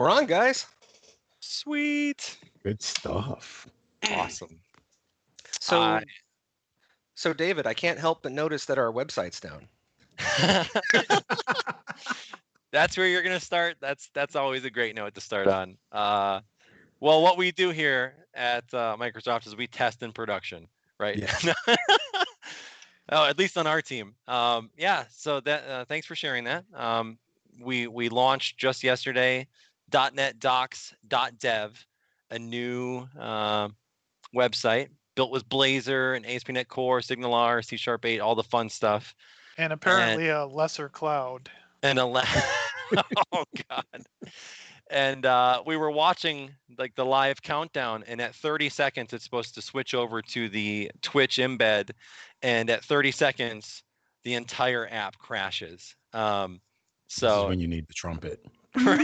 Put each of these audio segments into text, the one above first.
We're on, guys. Sweet. Good stuff. Awesome. So, so David, I can't help but notice that our website's down. That's where you're gonna start. That's always a great note to start on. Well, what we do here at Microsoft is we test in production, right? Yeah. Oh, at least on our team. Yeah. So that thanks for sharing that. We launched just yesterday .NET Docs.dev, a new website built with Blazor and ASP.NET Core, SignalR, C# 8, all the fun stuff. And apparently a lesser cloud. And oh god. And we were watching like the live countdown, and at 30 seconds it's supposed to switch over to the Twitch embed, and at 30 seconds the entire app crashes. This is when you need the trumpet. Oh,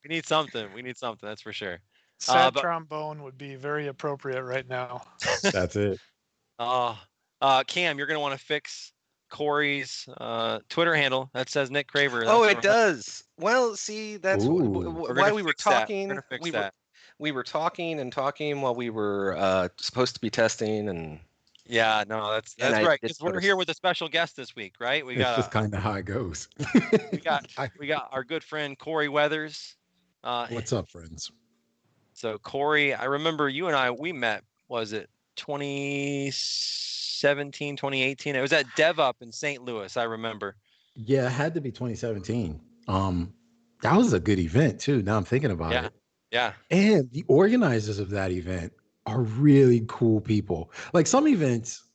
we need something. That's for sure. Sad trombone would be very appropriate right now. That's it. Cam, you're gonna want to fix Corey's Twitter handle that says Nick Craver. Oh, it does. Well, see, that's why we were talking. We were talking and talking while we were supposed to be testing, and yeah, no, that's right. Because we're here with a special guest this week, right? It's just kind of how it goes. we got our good friend Corey Weathers. What's up, friends? So Corey, I remember you and I, we met, was it 2017, 2018? It was at DevUp in St. Louis, I remember. Yeah, it had to be 2017. That was a good event too. Now I'm thinking about it. Yeah. And the organizers of that event are really cool people. Like some events,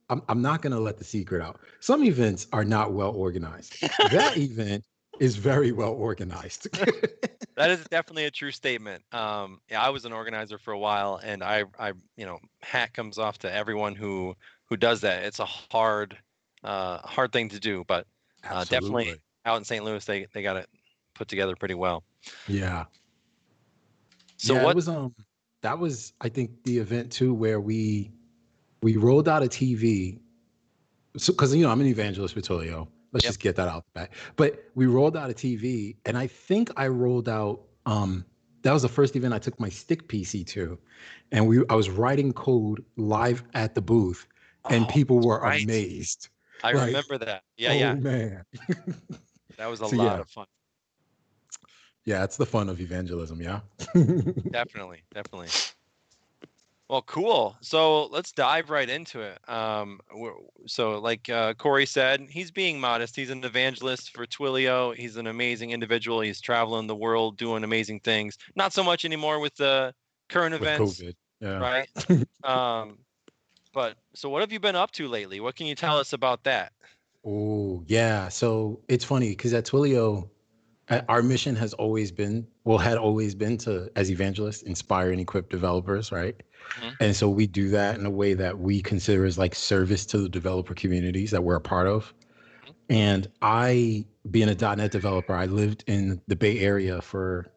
I'm not going to let the secret out. Some events are not well organized. That event is very well organized. That is definitely a true statement. Yeah, I was an organizer for a while, and I hat comes off to everyone who does that. It's a hard thing to do, but definitely out in St. Louis, they got it put together pretty well. Yeah. So yeah, that was I think the event too where we rolled out a TV. So because I'm an evangelist with Twilio. Let's just get that out the back. But we rolled out a TV, and I think I rolled out. That was the first event I took my stick PC to, and I was writing code live at the booth, and people were amazed. I remember that. Yeah, man, that was a lot of fun. Yeah, it's the fun of evangelism. Yeah, definitely. Well, cool. So let's dive right into it. So like Corey said, he's being modest. He's an evangelist for Twilio. He's an amazing individual. He's traveling the world doing amazing things. Not so much anymore with the current events. COVID. Yeah. Right. But so what have you been up to lately? What can you tell us about that? Oh, yeah. So it's funny because at Twilio, our mission had always been to, as evangelists, inspire and equip developers, right? Mm-hmm. And so we do that in a way that we consider as like service to the developer communities that we're a part of. Mm-hmm. And I, being a .NET developer, I lived in the Bay Area for,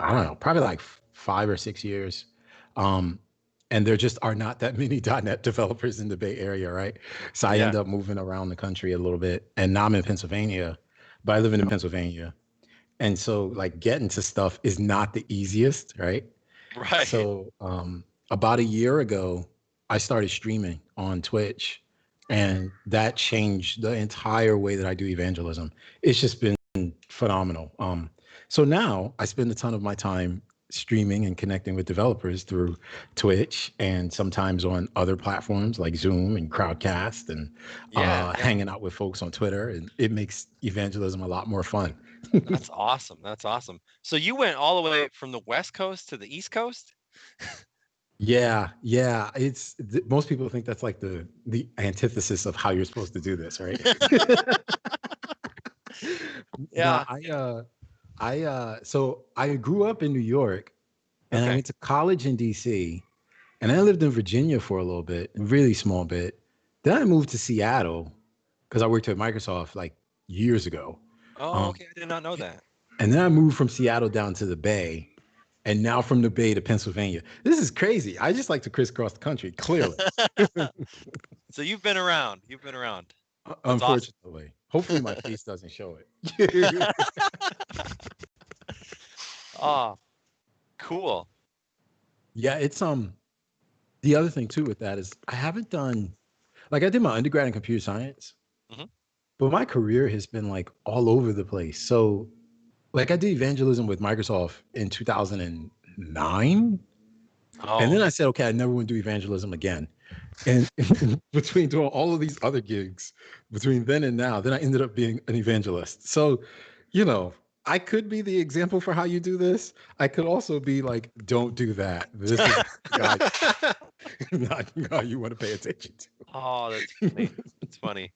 I don't know, probably like 5 or 6 years. And there just are not that many .NET developers in the Bay Area, right? So I end up moving around the country a little bit. And now I'm in Pennsylvania, but I live in Pennsylvania. And so like getting to stuff is not the easiest, right? Right. So about a year ago, I started streaming on Twitch, and that changed the entire way that I do evangelism. It's just been phenomenal. So now I spend a ton of my time streaming and connecting with developers through Twitch and sometimes on other platforms like Zoom and Crowdcast and hanging out with folks on Twitter. And it makes evangelism a lot more fun. That's awesome. So you went all the way from the West Coast to the East Coast? Yeah. It's most people think that's like the antithesis of how you're supposed to do this, right? Yeah. So I grew up in New York, and I went to college in DC, and I lived in Virginia for a little bit, a really small bit. Then I moved to Seattle because I worked at Microsoft like years ago. Oh, okay. I did not know that. And then I moved from Seattle down to the Bay, and now from the Bay to Pennsylvania. This is crazy. I just like to crisscross the country, clearly. So you've been around. Unfortunately. Hopefully my face doesn't show it. Oh, cool. Yeah, it's the other thing too with that is I haven't done like I did my undergrad in computer science, but my career has been like all over the place. So like I did evangelism with Microsoft in 2009. And then I said, okay, I never want to do evangelism again. And between doing all of these other gigs, between then and now, then I ended up being an evangelist. So, you know, I could be the example for how you do this. I could also be like, don't do that. This is not how you want to pay attention to. Oh, that's funny. That's funny.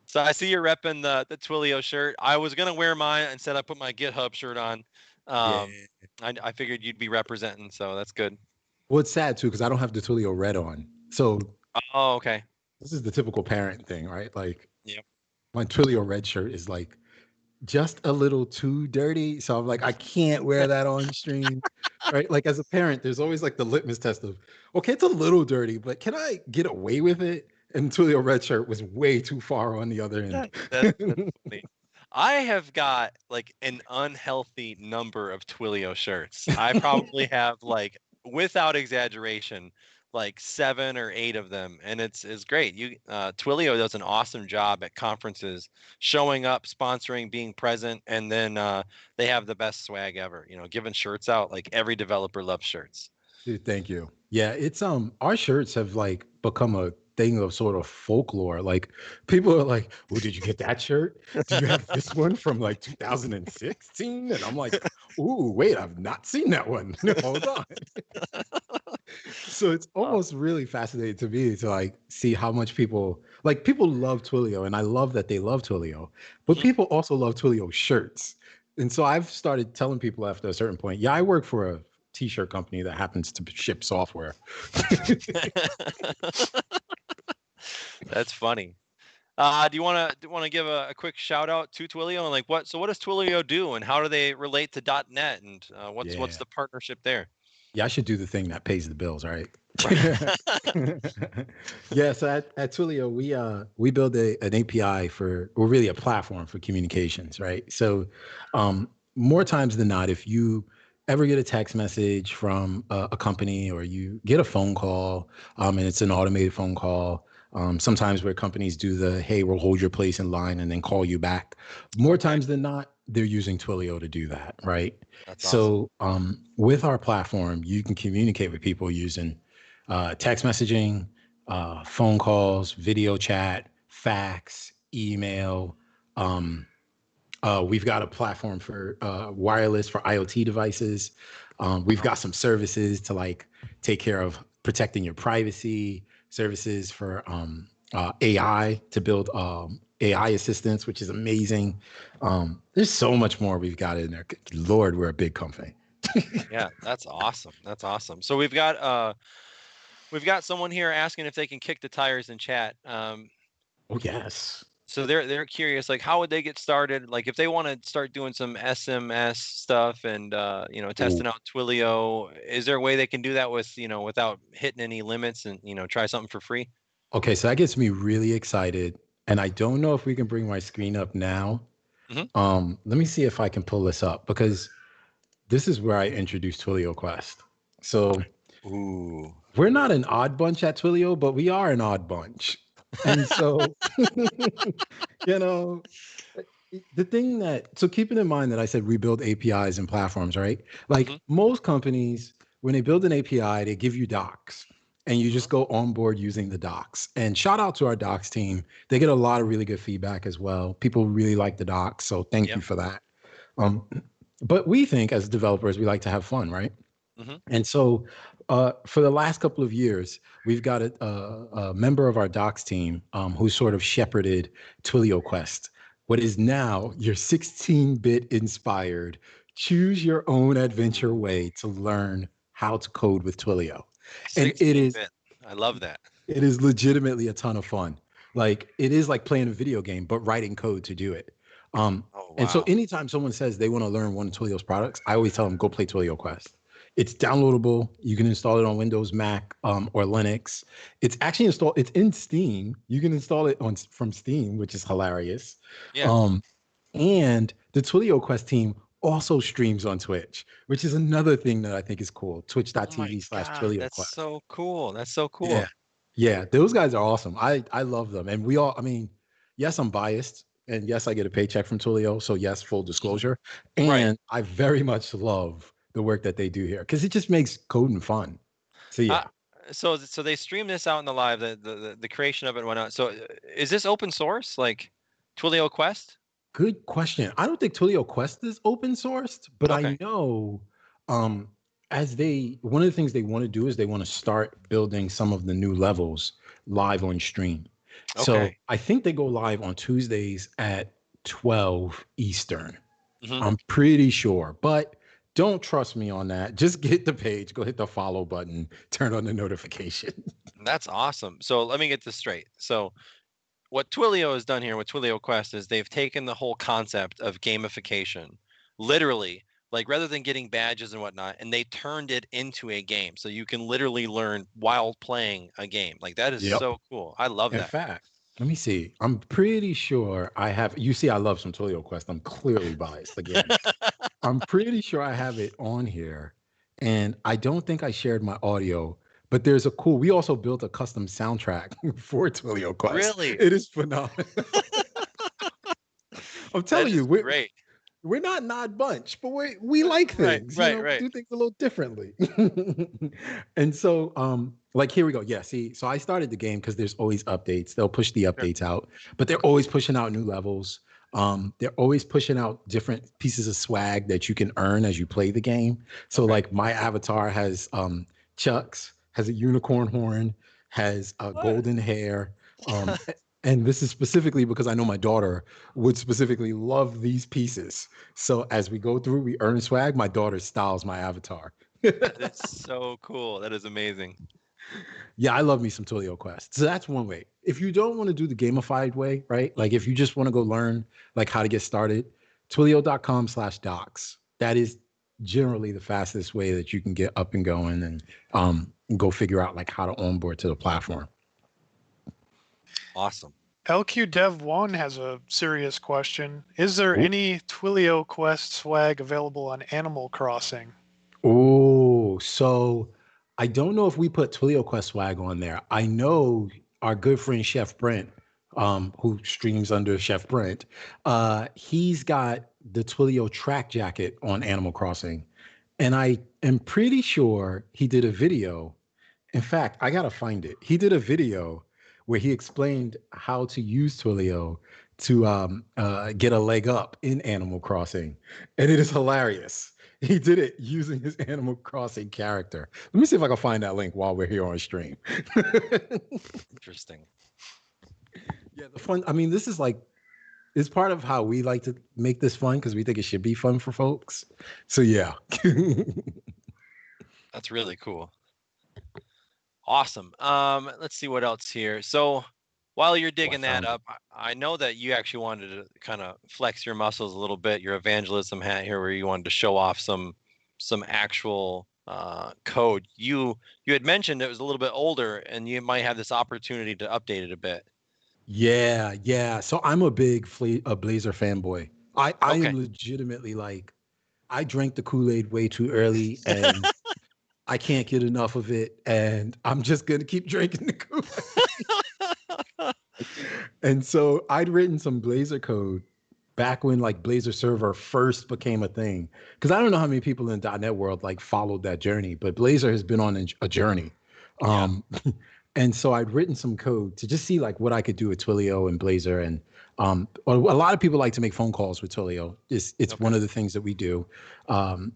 So I see you're repping the Twilio shirt. I was gonna wear mine instead. I put my GitHub shirt on. I figured you'd be representing, so that's good. Well, it's sad too because I don't have the Twilio red on. So, okay. This is the typical parent thing, right? Like, yep. My Twilio red shirt is like just a little too dirty, so I'm like, I can't wear that on stream, right? Like as a parent, there's always like the litmus test of, okay, it's a little dirty, but can I get away with it? And Twilio red shirt was way too far on the other end. That's funny. I have got like an unhealthy number of Twilio shirts. I probably have like, without exaggeration, like 7 or 8 of them, and it's great. Twilio does an awesome job at conferences, showing up, sponsoring, being present, and then they have the best swag ever. You know, giving shirts out. Like every developer loves shirts. Dude, thank you. Yeah, it's our shirts have like become a thing of sort of folklore. Like people are like, well, did you get that shirt? Do you have this one from like 2016? And I'm like, ooh, wait, I've not seen that one. Hold on. So it's almost really fascinating to me to like see how much people love Twilio, and I love that they love Twilio, but people also love Twilio shirts. And so I've started telling people after a certain point, yeah, I work for a t-shirt company that happens to ship software. That's funny. Do you want to give a quick shout out to Twilio and like what does Twilio do and how do they relate to .NET and what's the partnership there? Yeah, I should do the thing that pays the bills, right? Yeah, so at Twilio, we build an API or really a platform for communications, right? So more times than not, if you ever get a text message from a company or you get a phone call and it's an automated phone call, sometimes where companies do the, hey, we'll hold your place in line and then call you back. More times than not, they're using Twilio to do that, right? That's so awesome. With our platform, you can communicate with people using text messaging, phone calls, video chat, fax, email. We've got a platform for wireless for IoT devices. We've got some services to like take care of protecting your privacy, services for AI to build AI assistants, which is amazing. There's so much more we've got in there. Lord, we're a big company. Yeah, that's awesome. That's awesome. So we've got someone here asking if they can kick the tires in chat. Oh yes. So they're curious, like how would they get started? Like if they want to start doing some SMS stuff and testing out Twilio, is there a way they can do that with without hitting any limits and try something for free? Okay, so that gets me really excited, and I don't know if we can bring my screen up now. Let me see if I can pull this up because this is where I introduced Twilio Quest. So we're not an odd bunch at Twilio, but we are an odd bunch. And so, the thing so keeping in mind that I said we build APIs and platforms, right? Like most companies, when they build an API, they give you docs and you just go on board using the docs. And shout out to our docs team. They get a lot of really good feedback as well. People really like the docs. So thank you for that. But we think as developers, we like to have fun, right? And so for the last couple of years, we've got a member of our docs team who sort of shepherded Twilio Quest, what is now your 16-bit inspired, choose your own adventure way to learn how to code with Twilio. And it is, I love that. It is legitimately a ton of fun. Like it is like playing a video game, but writing code to do it. And so anytime someone says they want to learn one of Twilio's products, I always tell them, go play Twilio Quest. It's downloadable. You can install it on Windows, Mac, or Linux. It's actually installed. It's in Steam. You can install it from Steam, which is hilarious. Yeah. And the Twilio Quest team also streams on Twitch, which is another thing that I think is cool. Twitch.tv/Twilio That's Quest. so cool. That's so cool. Yeah. Yeah. Those guys are awesome. I love them. And I mean, yes, I'm biased. And yes, I get a paycheck from Twilio. So yes, full disclosure. And I very much love the work that they do here because it just makes coding fun. So yeah. So they stream this out in the live, the creation of it and whatnot. So is this open source, like Twilio Quest? Good question. I don't think Twilio Quest is open sourced, but I know one of the things they want to do is they want to start building some of the new levels live on stream. Okay. So I think they go live on Tuesdays at 12 Eastern. Mm-hmm. I'm pretty sure, but don't trust me on that. Just get the page, go hit the follow button, turn on the notification. That's awesome. So let me get this straight. So what Twilio has done here with Twilio Quest is they've taken the whole concept of gamification, literally, like rather than getting badges and whatnot, and they turned it into a game. So you can literally learn while playing a game. Like that is so cool. I love that. In fact, let me see. I'm pretty sure I have, you see, I love some Twilio Quest. I'm clearly biased again. I'm pretty sure I have it on here. And I don't think I shared my audio. But there's we also built a custom soundtrack for Twilio Quest. Really? It is phenomenal. I'm telling you, great. We're not an odd bunch, but we like things. Right. We do things a little differently. And so, like, here we go. Yeah, see, so I started the game because there's always updates. They'll push the updates out, but they're always pushing out new levels. They're always pushing out different pieces of swag that you can earn as you play the game. So, like, my avatar has Chucks, has a unicorn horn, has golden hair. And this is specifically because I know my daughter would specifically love these pieces. So as we go through, we earn swag. My daughter styles my avatar. That's so cool. That is amazing. Yeah, I love me some Twilio Quest. So that's one way. If you don't want to do the gamified way, right? Like if you just want to go learn like how to get started, twilio.com/docs. That is generally the fastest way that you can get up and going and go figure out like how to onboard to the platform. Awesome. LQDev1 has a serious question. Is there any Twilio Quest swag available on Animal Crossing? Oh, so I don't know if we put Twilio Quest swag on there. I know our good friend Chef Brent, who streams under Chef Brent, he's got the Twilio track jacket on Animal Crossing. And I am pretty sure he did a video. In fact, I got to find it. He did a video where he explained how to use Twilio to get a leg up in Animal Crossing. And it is hilarious. He did it using his Animal Crossing character. Let me see if I can find that link while we're here on stream. Interesting. Yeah, the fun. I mean, this is like, it's part of how we like to make this fun because we think it should be fun for folks. So yeah. That's really cool. Awesome. Let's see what else here. So while you're digging that up, I know that you actually wanted to kind of flex your muscles a little bit, your evangelism hat here, where you wanted to show off some actual code. You had mentioned it was a little bit older and you might have this opportunity to update it a bit. Yeah. So I'm a big Blazor fanboy. I am legitimately like, I drank the Kool-Aid way too early and I can't get enough of it. And I'm just going to keep drinking the Kool-Aid. And so I'd written some Blazor code back when like Blazor server first became a thing. Because I don't know how many people in the .NET world like followed that journey, but Blazor has been on a journey. And so I'd written some code to just see like what I could do with Twilio and Blazor. And a lot of people like to make phone calls with Twilio. It's one of the things that we do. I'm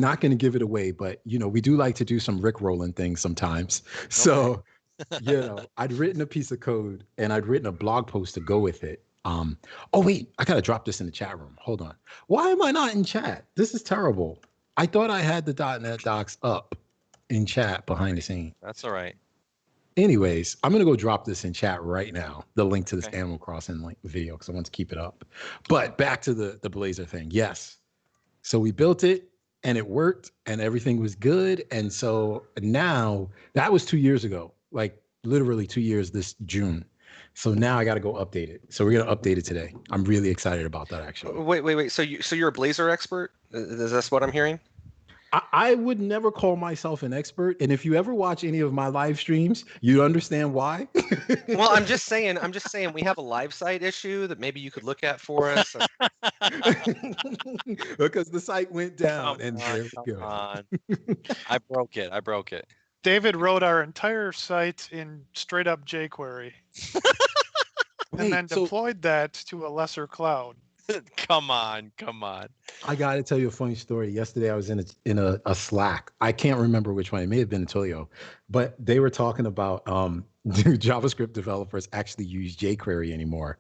not going to give it away, but we do like to do some Rickrolling things sometimes. So, I'd written a piece of code and I'd written a blog post to go with it. Oh wait, I got to drop this in the chat room. Hold on. Why am I not in chat? This is terrible. I thought I had the .NET docs up in chat behind the scene. That's all right. Anyways, I'm going to go drop this in chat right now, the link to this Animal Crossing video, because I want to keep it up. But back to the Blazor thing. Yes. So we built it, and it worked and everything was good. And so now that was 2 years ago, like literally 2 years this June. So now I got to go update it. So we're gonna update it today. I'm really excited about that actually. Wait. So you're a Blazor expert? Is this what I'm hearing? I would never call myself an expert, and if you ever watch any of my live streams, you understand why. Well, I'm just saying we have a live site issue that maybe you could look at for us. Because the site went down, there we go. I broke it. David wrote our entire site in straight up jQuery, and then deployed that to a lesser cloud. Come on. I got to tell you a funny story. Yesterday, I was in a Slack. I can't remember which one. It may have been Twilio, but they were talking about do JavaScript developers actually use jQuery anymore?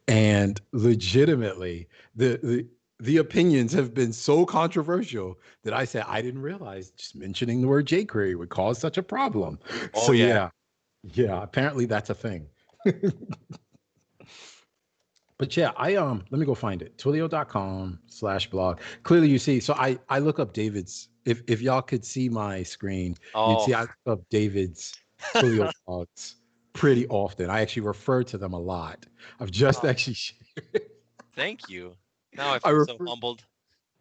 And legitimately, the opinions have been so controversial that I said I didn't realize just mentioning the word jQuery would cause such a problem. Oh, so yeah. Apparently that's a thing. But yeah, let me go find it. Twilio.com/blog. Clearly you see, so I look up David's, if y'all could see my screen, you'd see I look up David's Twilio blogs pretty often. I actually refer to them a lot. I've just actually shared. Thank you. Now I feel so humbled.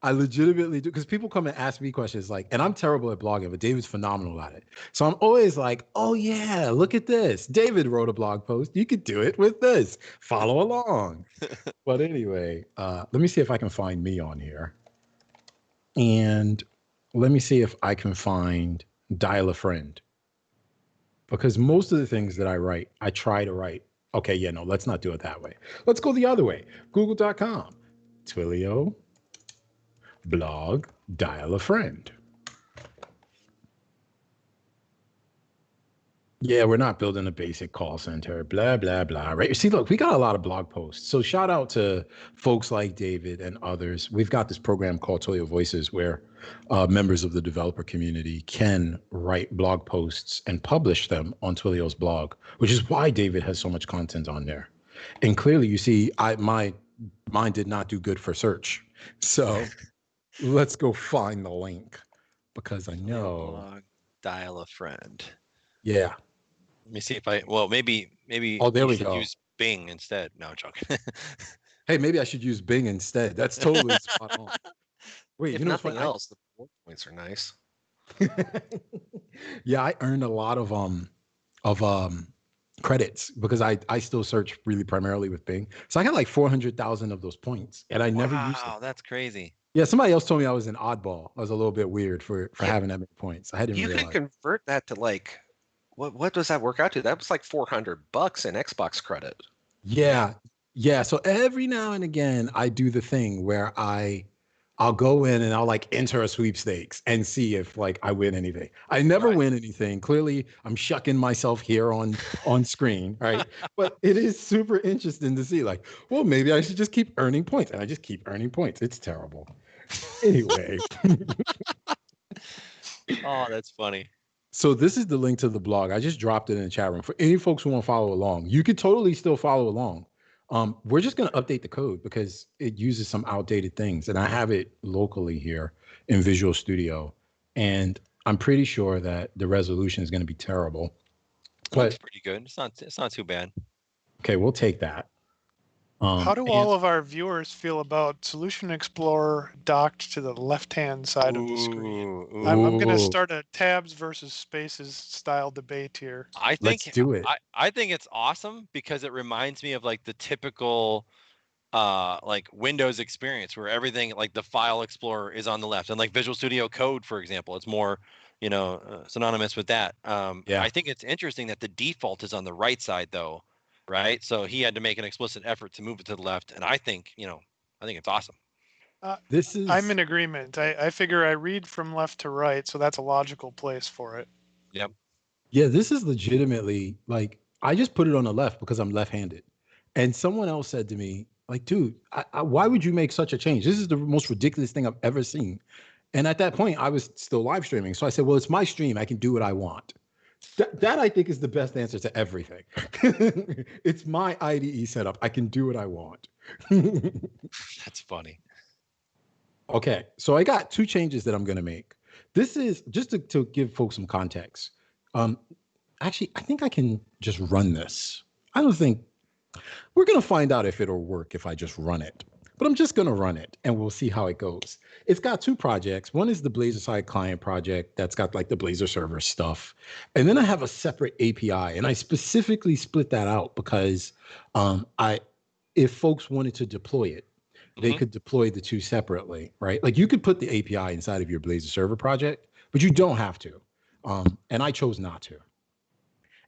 I legitimately do, because people come and ask me questions like, and I'm terrible at blogging, but David's phenomenal at it. So I'm always like, oh yeah, look at this. David wrote a blog post. You could do it with this. Follow along. But anyway, let me see if I can find me on here. And let me see if I can find Dial a Friend. Because most of the things that I write, I try to write. Okay, yeah, no, let's not do it that way. Let's go the other way. Google.com, Twilio, blog, Dial a Friend. Yeah, we're not building a basic call center, blah, blah, blah, right? See, look, we got a lot of blog posts. So shout out to folks like David and others. We've got this program called Twilio Voices where members of the developer community can write blog posts and publish them on Twilio's blog, which is why David has so much content on there. And clearly you see, mine did not do good for search. So let's go find the link because I know. Blog, Dial a Friend. Yeah. Let me see if maybe oh, there we should go. Use Bing instead. No, I'm joking. Hey, maybe I should use Bing instead. That's totally spot on. Wait, if nothing else, the bullet points are nice. Yeah, I earned a lot of credits because I still search really primarily with Bing. So I got like 400,000 of those points, and I never used them. Wow, that's crazy. Yeah, somebody else told me I was an oddball. I was a little bit weird for having that many points. I didn't realize. You can convert that to like, what does that work out to? That was like $400 in Xbox credit. Yeah. So every now and again, I do the thing where I'll go in and I'll like enter a sweepstakes and see if like I win anything. I never win anything. Clearly, I'm shucking myself here on screen, right? But it is super interesting to see like, well, maybe I should just keep earning points. And I just keep earning points. It's terrible. Anyway. Oh, that's funny. So this is the link to the blog. I just dropped it in the chat room for any folks who want to follow along. You could totally still follow along. We're just going to update the code because it uses some outdated things. And I have it locally here in Visual Studio. And I'm pretty sure that the resolution is going to be terrible. But it's pretty good. It's not too bad. Okay, we'll take that. How do all of our viewers feel about Solution Explorer docked to the left-hand side of the screen? I'm going to start a tabs versus spaces style debate here. Let's do it. I think it's awesome because it reminds me of like the typical like Windows experience where everything like the file explorer is on the left, and like Visual Studio Code, for example, it's more synonymous with that. I think it's interesting that the default is on the right side though. Right. So he had to make an explicit effort to move it to the left. And I think it's awesome. I'm in agreement. I figure I read from left to right. So that's a logical place for it. Yep. Yeah, this is legitimately like, I just put it on the left because I'm left-handed. And someone else said to me, like, dude, why would you make such a change? This is the most ridiculous thing I've ever seen. And at that point, I was still live streaming. So I said, well, it's my stream. I can do what I want. That I think is the best answer to everything. It's my IDE setup. I can do what I want. That's funny. Okay, so I got 2 changes that I'm going to make. This is just to give folks some context. Um, Actually, I think I can just run this. I don't think we're going to find out if it'll work if I just run it. But I'm just going to run it and we'll see how it goes. It's got 2 projects. One is the Blazor side client project that's got like the Blazor server stuff. And then I have a separate API. And I specifically split that out because if folks wanted to deploy it, they could deploy the 2 separately, right? Like you could put the API inside of your Blazor server project, but you don't have to. And I chose not to.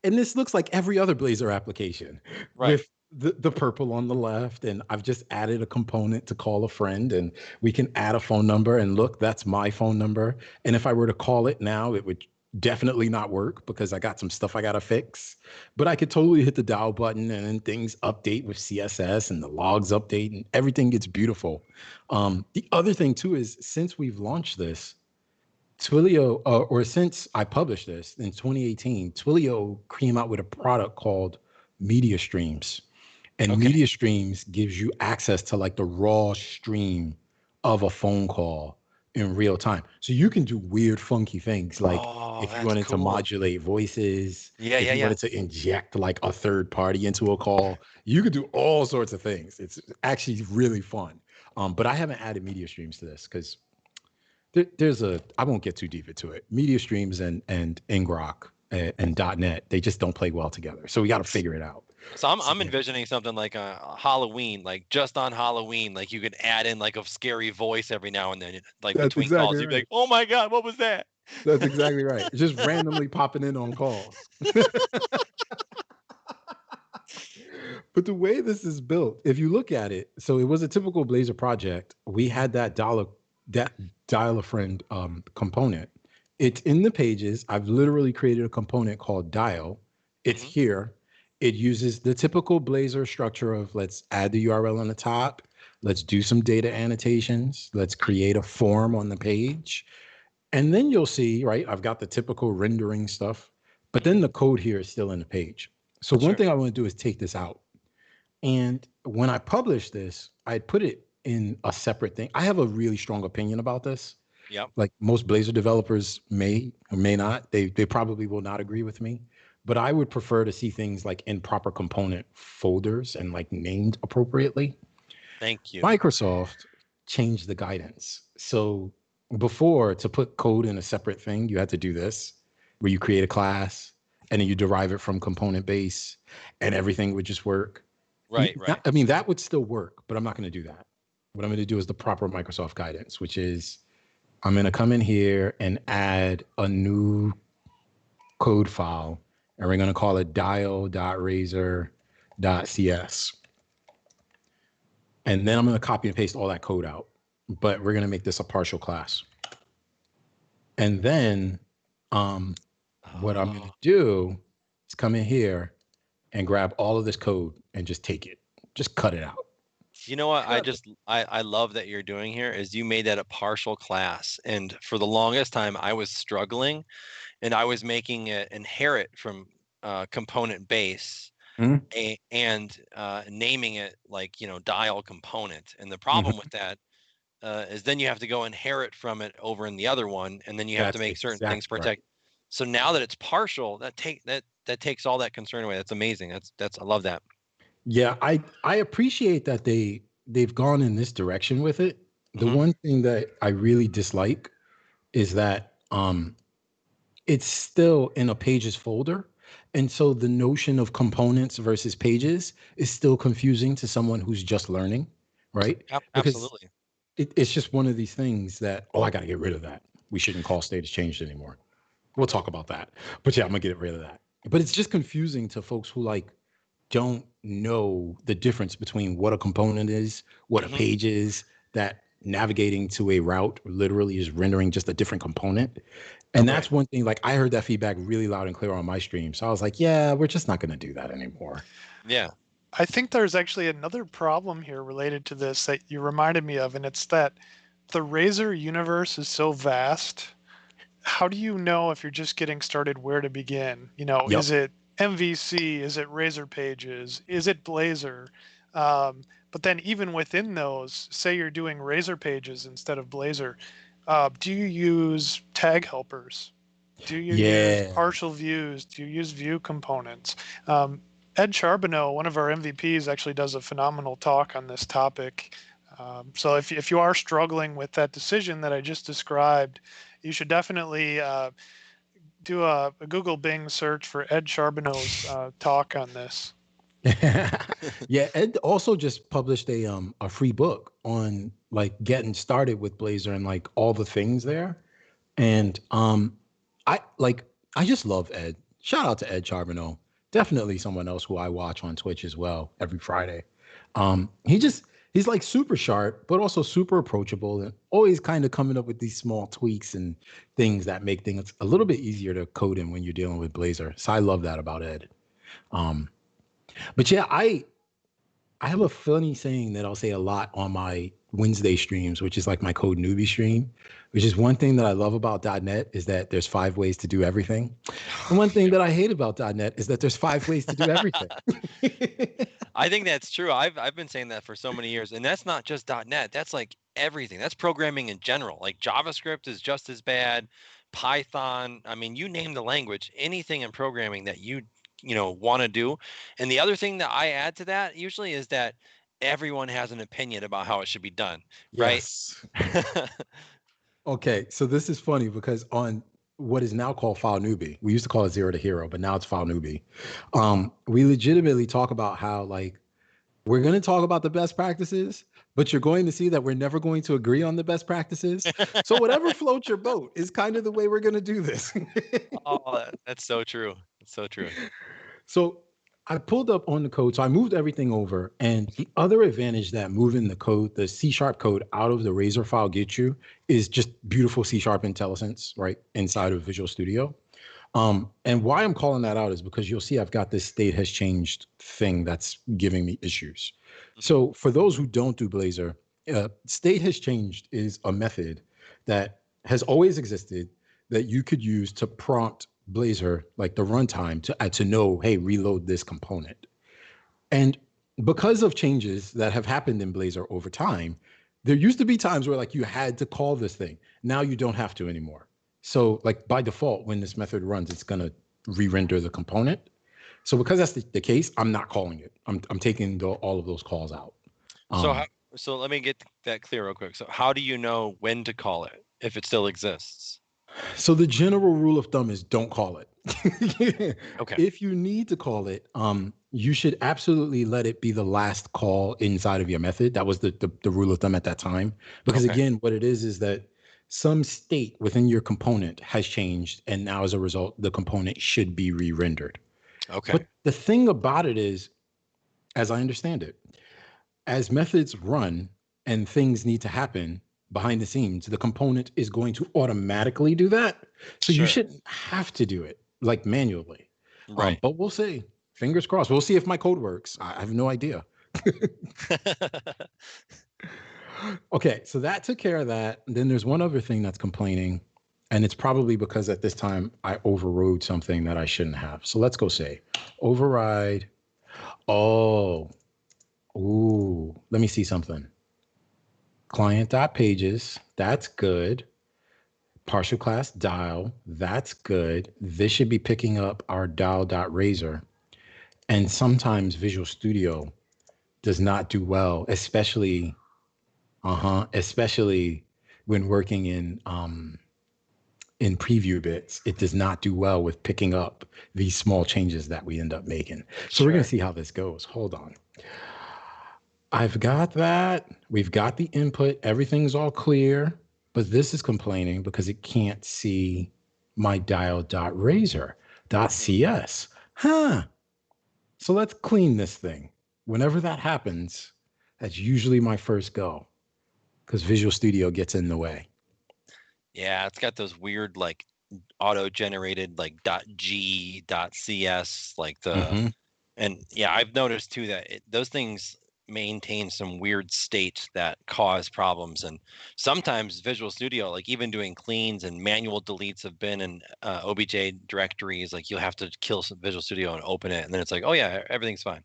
And this looks like every other Blazor application with the purple on the left. And I've just added a component to call a friend, and we can add a phone number, and look, that's my phone number. And if I were to call it now, it would definitely not work because I got some stuff I got to fix. But I could totally hit the dial button and then things update with CSS and the logs update and everything gets beautiful. The other thing too is since we've launched this, Twilio, or since I published this in 2018, Twilio came out with a product called Media Streams. And Media Streams gives you access to like the raw stream of a phone call in real time. So you can do weird, funky things like if you wanted to modulate voices, if you wanted to inject like a third party into a call, you could do all sorts of things. It's actually really fun. But I haven't added Media Streams to this because I won't get too deep into it. Media Streams and Ngrok and .NET, they just don't play well together. So we got to figure it out. So I'm envisioning something like a Halloween, like just on Halloween, like you could add in like a scary voice every now and then, like That's between exactly calls. You'd be like, "Oh my God, what was that?" That's exactly right. Just randomly popping in on calls. But the way this is built, if you look at it, so it was a typical Blazor project. We had that dial a friend component. It's in the pages. I've literally created a component called dial. It's here. It uses the typical Blazor structure of let's add the URL on the top. Let's do some data annotations. Let's create a form on the page. And then you'll see, right, I've got the typical rendering stuff, but then the code here is still in the page. So one thing I want to do is take this out. And when I published this, I put it in a separate thing. I have a really strong opinion about this. Yep. Like most Blazor developers may or may not. They probably will not agree with me. But I would prefer to see things like in proper component folders and like named appropriately. Thank you. Microsoft changed the guidance. So before, to put code in a separate thing, you had to do this, where you create a class and then you derive it from component base and everything would just work. Right. I mean, that would still work, but I'm not going to do that. What I'm going to do is the proper Microsoft guidance, which is I'm going to come in here and add a new code file, and we're going to call it dial.razor.cs. And then I'm going to copy and paste all that code out, but we're going to make this a partial class. And then what I'm going to do is come in here and grab all of this code and just take it, just cut it out. You know what? I love that you're doing here is you made that a partial class. And for the longest time, I was struggling and I was making it inherit from component base and naming it like, dial component. And the problem with that is then you have to go inherit from it over in the other one. And then you have to make certain things protect. Right. So now that it's partial, that takes all that concern away. That's amazing. That's I love that. Yeah, I appreciate that they've gone in this direction with it. The one thing that I really dislike is that it's still in a pages folder. And so the notion of components versus pages is still confusing to someone who's just learning, right? Absolutely. It's just one of these things that, I got to get rid of that. We shouldn't call status changed anymore. We'll talk about that. But yeah, I'm going to get rid of that. But it's just confusing to folks who don't know the difference between what a component is, what a page is, that navigating to a route literally is rendering just a different component. And that's one thing, I heard that feedback really loud and clear on my stream. So I was like, yeah, we're just not going to do that anymore. Yeah. I think there's actually another problem here related to this that you reminded me of, and it's that the Razor universe is so vast. How do you know if you're just getting started where to begin? Is it MVC? Is it Razor Pages? Is it Blazor? But then even within those, say you're doing Razor pages instead of Blazor, do you use tag helpers? Do you use partial views? Do you use view components? Ed Charbonneau, one of our MVPs, actually does a phenomenal talk on this topic. So if you are struggling with that decision that I just described, you should definitely do a Google Bing search for Ed Charbonneau's talk on this. Yeah, Ed also just published a free book on like getting started with Blazor and like all the things there. And I just love Ed. Shout out to Ed Charbonneau. Definitely someone else who I watch on Twitch as well every Friday. He's like super sharp, but also super approachable and always kind of coming up with these small tweaks and things that make things a little bit easier to code in when you're dealing with Blazor. So I love that about Ed. But yeah, I have a funny saying that I'll say a lot on my Wednesday streams, which is like my Code Newbie stream, which is one thing that I love about .NET is that there's 5 ways to do everything. And one thing that I hate about .NET is that there's 5 ways to do everything. I think that's true. I've been saying that for so many years, and that's not just .NET. That's like everything. That's programming in general. Like JavaScript is just as bad. Python. I mean, you name the language. Anything in programming that you want to do. And the other thing that I add to that usually is that everyone has an opinion about how it should be done. Yes. Right. Okay, so this is funny because on what is now called File Newbie, we used to call it Zero to Hero, but now it's File Newbie. We legitimately talk about how like we're going to talk about the best practices, but you're going to see that we're never going to agree on the best practices. So whatever floats your boat is kind of the way we're going to do this. Oh, that's so true. It's so true. So I pulled up on the code. So I moved everything over. And the other advantage that moving the code, the C# code out of the Razor file gets you is just beautiful C# IntelliSense, right, inside of Visual Studio. And why I'm calling that out is because you'll see I've got this state has changed thing that's giving me issues. So for those who don't do Blazor, state has changed is a method that has always existed that you could use to prompt Blazor, like the runtime, to know, hey, reload this component. And because of changes that have happened in Blazor over time, there used to be times where like you had to call this thing. Now you don't have to anymore. So like by default, when this method runs, it's going to re-render the component. So because that's the case, I'm not calling it. I'm taking all of those calls out. So let me get that clear real quick. So how do you know when to call it if it still exists? So the general rule of thumb is don't call it. Okay. If you need to call it, you should absolutely let it be the last call inside of your method. That was the rule of thumb at that time. Because again, what it is that some state within your component has changed, and now as a result, the component should be re-rendered. Okay. But the thing about it is, as I understand it, as methods run and things need to happen behind the scenes, the component is going to automatically do that. So you shouldn't have to do it like manually. Right. But we'll see. Fingers crossed. We'll see if my code works. I have no idea. Okay, so that took care of that. And then there's one other thing that's complaining, and it's probably because at this time I overrode something that I shouldn't have. So let's go say override. Oh, ooh, let me see something. Client.pages, that's good. Partial class dial, that's good. This should be picking up our dial.razor. And sometimes Visual Studio does not do well, especially when working in preview bits. It does not do well with picking up these small changes that we end up making. So we're going to see how this goes. Hold on. I've got that. We've got the input. Everything's all clear. But this is complaining because it can't see my dial.razor.cs. Huh. So let's clean this thing. Whenever that happens, that's usually my first go because Visual Studio gets in the way. Yeah, it's got those weird like auto-generated like .g, .cs, like the and yeah, I've noticed too that those things maintain some weird state that cause problems. And sometimes Visual Studio, like even doing cleans and manual deletes have been in OBJ directories. Like you'll have to kill some Visual Studio and open it, and then it's like, oh yeah, everything's fine.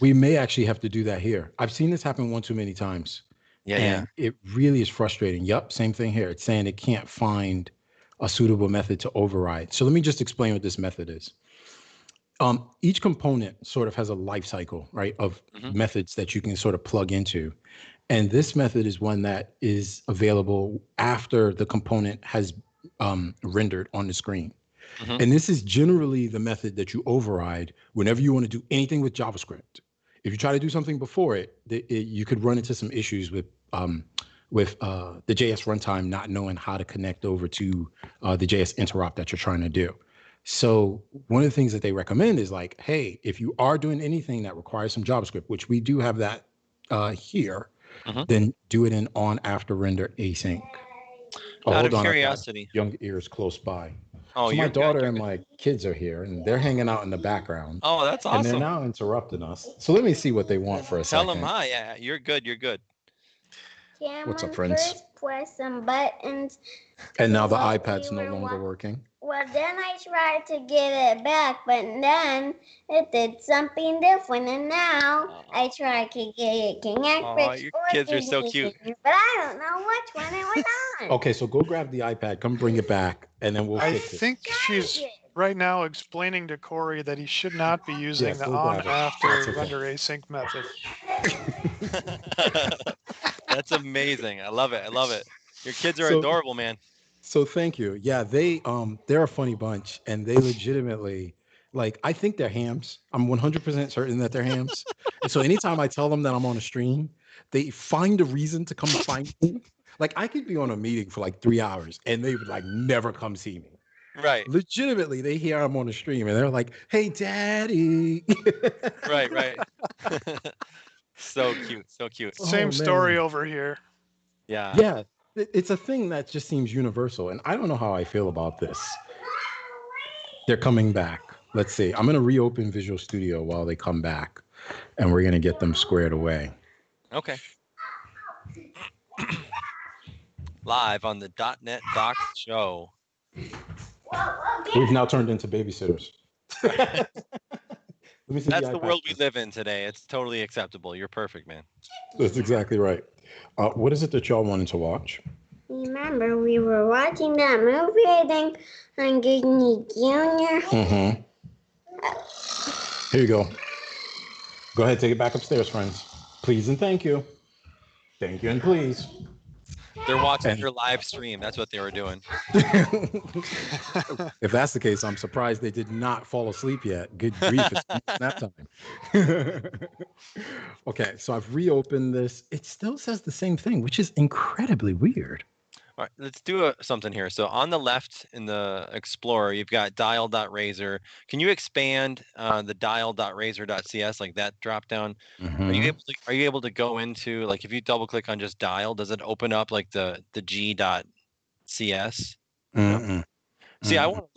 We may actually have to do that here. I've seen this happen one too many times. And it really is frustrating. Yep, same thing here. It's saying it can't find a suitable method to override. So let me just explain what this method is. Each component sort of has a life cycle, right, of methods that you can sort of plug into. And this method is one that is available after the component has rendered on the screen. And this is generally the method that you override whenever you want to do anything with JavaScript. If you try to do something before it, you could run into some issues with the JS runtime not knowing how to connect over to the JS interop that you're trying to do. So one of the things that they recommend is like, hey, if you are doing anything that requires some JavaScript, which we do have that here, then do it in on after render async. Oh, out hold of on, curiosity, young ears close by. Oh, so my daughter and my kids are here, and they're hanging out in the background. Oh, that's awesome. And they're now interrupting us. So let me see what they want for a second. Tell them hi. Yeah, you're good. You're good. What's up, friends? First press some buttons. And now the iPad's no longer working. Well, then I tried to get it back, but then it did something different, and now I tried to get it connected. Your kids are so cute. But I don't know which one it was on. Okay, so go grab the iPad, come bring it back, and then we'll fix it. I think she's right now explaining to Corey that he should not be using the on-after render async method. That's amazing. I love it. I love it. Your kids are adorable, man. So thank you. Yeah, they're a funny bunch, and they legitimately, like, I think they're hams. I'm 100% certain that they're hams. And so anytime I tell them that I'm on a stream, they find a reason to come find me. Like, I could be on a meeting for like 3 hours, and they would like never come see me. Right. Legitimately, they hear I'm on a stream, and they're like, "Hey, Daddy." Right. So cute. So cute. Same story over here. Yeah. Yeah. It's a thing that just seems universal, and I don't know how I feel about this. They're coming back. Let's see. I'm going to reopen Visual Studio while they come back, and we're going to get them squared away. Okay. Live on the .NET Docs show. We've now turned into babysitters. Let me see. That's the world we live in today. It's totally acceptable. You're perfect, man. That's exactly right. What is it that y'all wanted to watch? Remember, we were watching that movie, I think, on Disney Junior. Here you go. Go ahead, take it back upstairs, friends. Please and thank you. Thank you and please. They're watching your live stream. That's what they were doing. If that's the case, I'm surprised they did not fall asleep yet. Good grief, it's nap time. Okay, so I've reopened this. It still says the same thing, which is incredibly weird. All right, let's do something here. So on the left in the Explorer, you've got dial.razor. Can you expand the dial.razor.cs, like that drop down? Are you able to go into, like, if you double click on just dial, does it open up like the g.cs? See, I want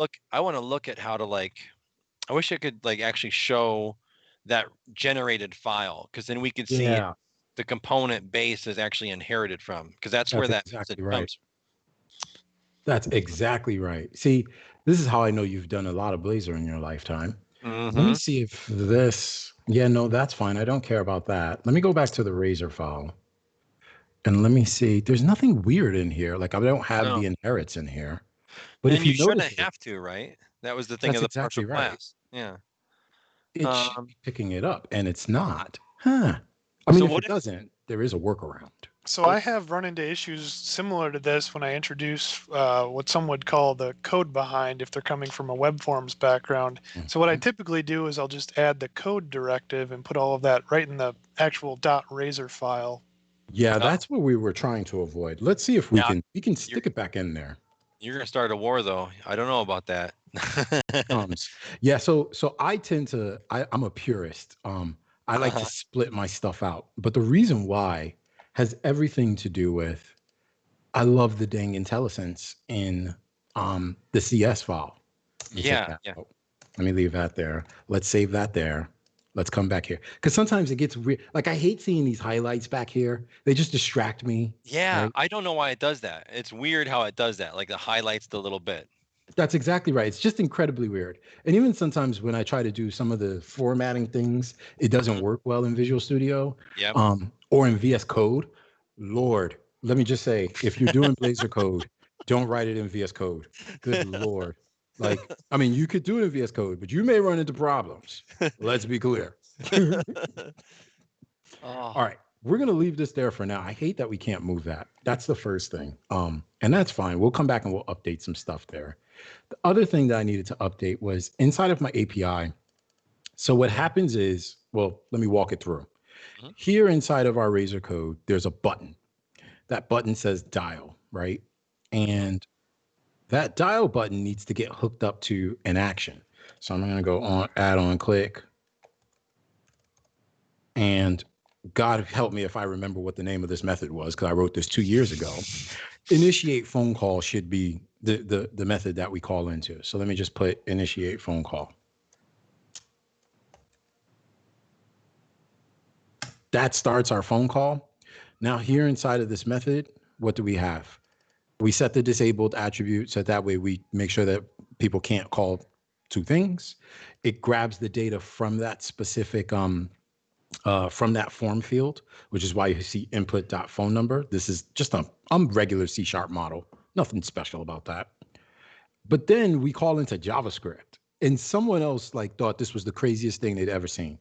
to look at how to, like, I wish I could like actually show that generated file, because then we could see the component base is actually inherited from, because that's where that exactly comes from. That's exactly right. See, this is how I know you've done a lot of Blazor in your lifetime. Let me see if this, no, that's fine. I don't care about that. Let me go back to the Razor file. And let me see. There's nothing weird in here. Like, I don't have the inherits in here. But if you shouldn't have to, right? That was the thing of the partial class. Yeah. It should be picking it up, and it's not. I mean, if it doesn't, there is a workaround. So I have run into issues similar to this when I introduce what some would call the code behind if they're coming from a web forms background. So what I typically do is I'll just add the code directive and put all of that right in the actual .razor file. Yeah, that's what we were trying to avoid. Let's see if we can stick it back in there. You're gonna start a war, though. I don't know about that. Yeah, so I tend to. I'm a purist. I like to split my stuff out, but the reason why has everything to do with I love the dang IntelliSense in the CS file. Yeah. Let me leave that there. Let's save that there. Let's come back here. Because sometimes it gets weird. Like, I hate seeing these highlights back here. They just distract me. Yeah, right? I don't know why it does that. It's weird how it does that. Like, it highlights the little bit. That's exactly right. It's just incredibly weird. And even sometimes when I try to do some of the formatting things, it doesn't work well in Visual Studio. Yep. Or in VS Code. Lord, let me just say, if you're doing Blazor code, don't write it in VS Code. Good Lord. Like, I mean, you could do it in VS Code, but you may run into problems. Let's be clear. All right. We're going to leave this there for now. I hate that we can't move that. That's the first thing. And that's fine. We'll come back and we'll update some stuff there. The other thing that I needed to update was inside of my API. So what happens is, well, let me walk it through. Here inside of our Razor code, there's a button. That button says dial, right? And that dial button needs to get hooked up to an action. So I'm going to go on, add on click. And God help me if I remember what the name of this method was, because I wrote this 2 years ago. Initiate phone call should be the method that we call into. So let me just put initiate phone call. That starts our phone call. Now here inside of this method, what do we have? We set the disabled attribute so that way we make sure that people can't call two things. It grabs the data from that specific from that form field, which is why you see input.phone number. This is just a regular C# model. Nothing special about that. But then we call into JavaScript, and someone else like thought this was the craziest thing they'd ever seen.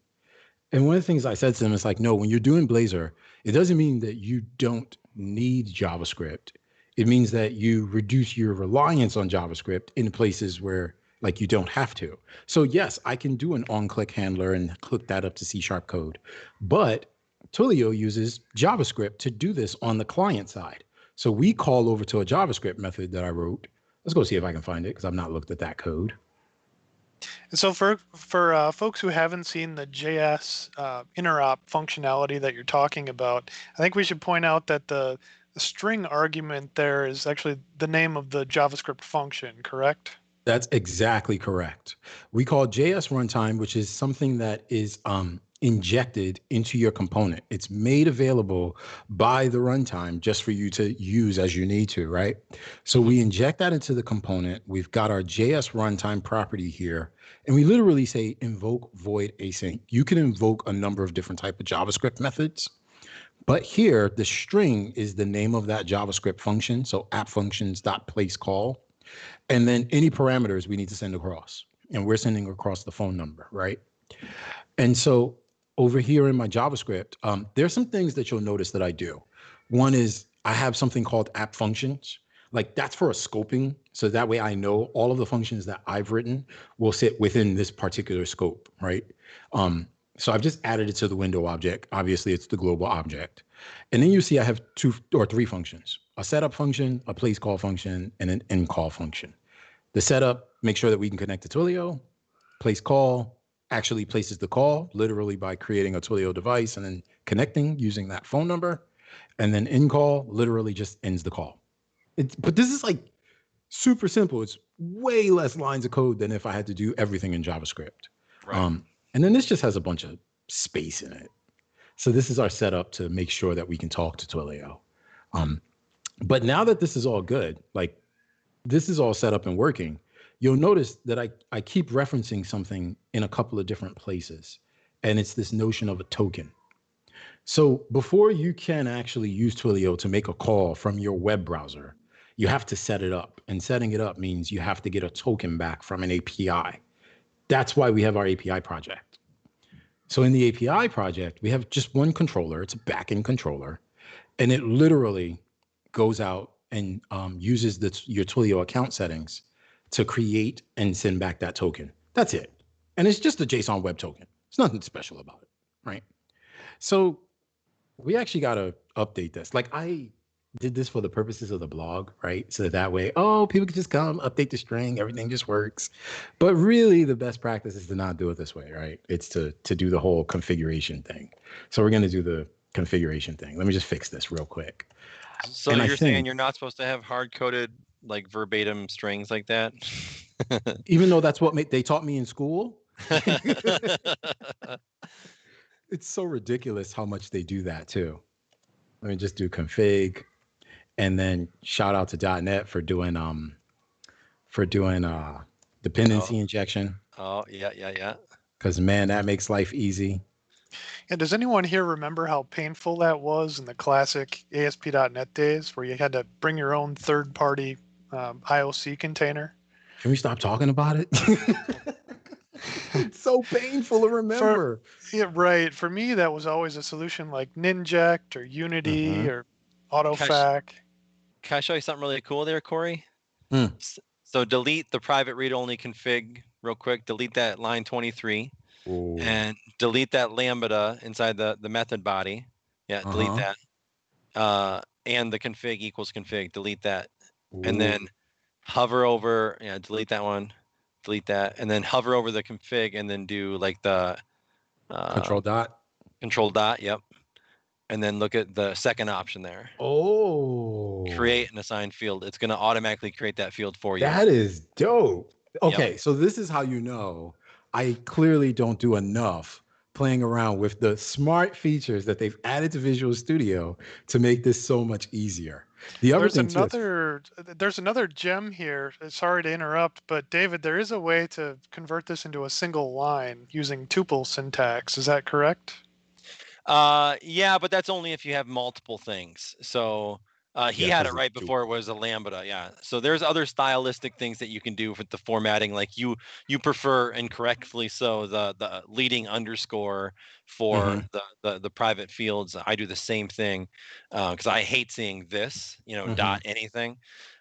And one of the things I said to them is like, no, when you're doing Blazor, it doesn't mean that you don't need JavaScript. It means that you reduce your reliance on JavaScript in places where like you don't have to. So yes, I can do an on-click handler and hook that up to C# code, but Twilio uses JavaScript to do this on the client side. So we call over to a JavaScript method that I wrote. Let's go see if I can find it because I've not looked at that code. And so for folks who haven't seen the JS interop functionality that you're talking about, I think we should point out that the string argument there is actually the name of the JavaScript function, correct? That's exactly correct. We call JS runtime, which is something that is injected into your component. It's made available by the runtime just for you to use as you need to, right? So we inject that into the component. We've got our JS runtime property here, and we literally say invoke void async. You can invoke a number of different type of JavaScript methods, but here the string is the name of that JavaScript function. So app functions.placeCall. And then any parameters we need to send across. And we're sending across the phone number, right? And so over here in my JavaScript, there's some things that you'll notice that I do. One is I have something called app functions. Like that's for a scoping. So that way I know all of the functions that I've written will sit within this particular scope, right? So I've just added it to the window object. Obviously, it's the global object. And then you see I have 2 or 3 functions, a setup function, a place call function, and an end call function. The setup makes sure that we can connect to Twilio. Place call actually places the call literally by creating a Twilio device and then connecting using that phone number. And then end call literally just ends the call. But this is like super simple. It's way less lines of code than if I had to do everything in JavaScript. Right. And then this just has a bunch of space in it. So this is our setup to make sure that we can talk to Twilio. But now that this is all good, like this is all set up and working, you'll notice that I keep referencing something in a couple of different places. And it's this notion of a token. So before you can actually use Twilio to make a call from your web browser, you have to set it up. And setting it up means you have to get a token back from an API. That's why we have our API project. So in the API project, we have just one controller. It's a backend controller. And it literally goes out and uses your Twilio account settings to create and send back that token. That's it. And it's just a JSON web token. It's nothing special about it, right? So we actually got to update this. Like I did this for the purposes of the blog, right? So that way, people can just come, update the string, everything just works. But really the best practice is to not do it this way, right? It's to do the whole configuration thing. So we're going to do the configuration thing. Let me just fix this real quick. So you're saying you're not supposed to have hard-coded like verbatim strings like that? Even though that's what they taught me in school, It's so ridiculous how much they do that too. Let me just do config, and then shout out to .NET for doing dependency injection. Oh, yeah. Because man, that makes life easy. And does anyone here remember how painful that was in the classic ASP.NET days, where you had to bring your own third-party IOC container? Can we stop talking about it? It's so painful to remember. Yeah, right. For me, that was always a solution like Ninject or Unity or AutoFac. Can I show you something really cool there, Corey? Mm. So delete the private read-only config real quick. Delete that line 23. Ooh. And delete that lambda inside the method body. Yeah, delete that. And the config equals config. Delete that. Ooh. And then hover over, delete that one. Delete that. And then hover over the config and then do like the control dot. Control dot, yep. And then look at the second option there. Oh. Create an assigned field. It's going to automatically create that field for you. That is dope. Okay, so this is how you know I clearly don't do enough playing around with the smart features that they've added to Visual Studio to make this so much easier. The other there's another gem here. Sorry to interrupt, but David, there is a way to convert this into a single line using tuple syntax. Is that correct? Yeah, but that's only if you have multiple things. So he had it right before it was a lambda. Yeah. So there's other stylistic things that you can do with the formatting. Like you prefer, and correctly so, the leading underscore for the private fields. I do the same thing because I hate seeing this, dot anything.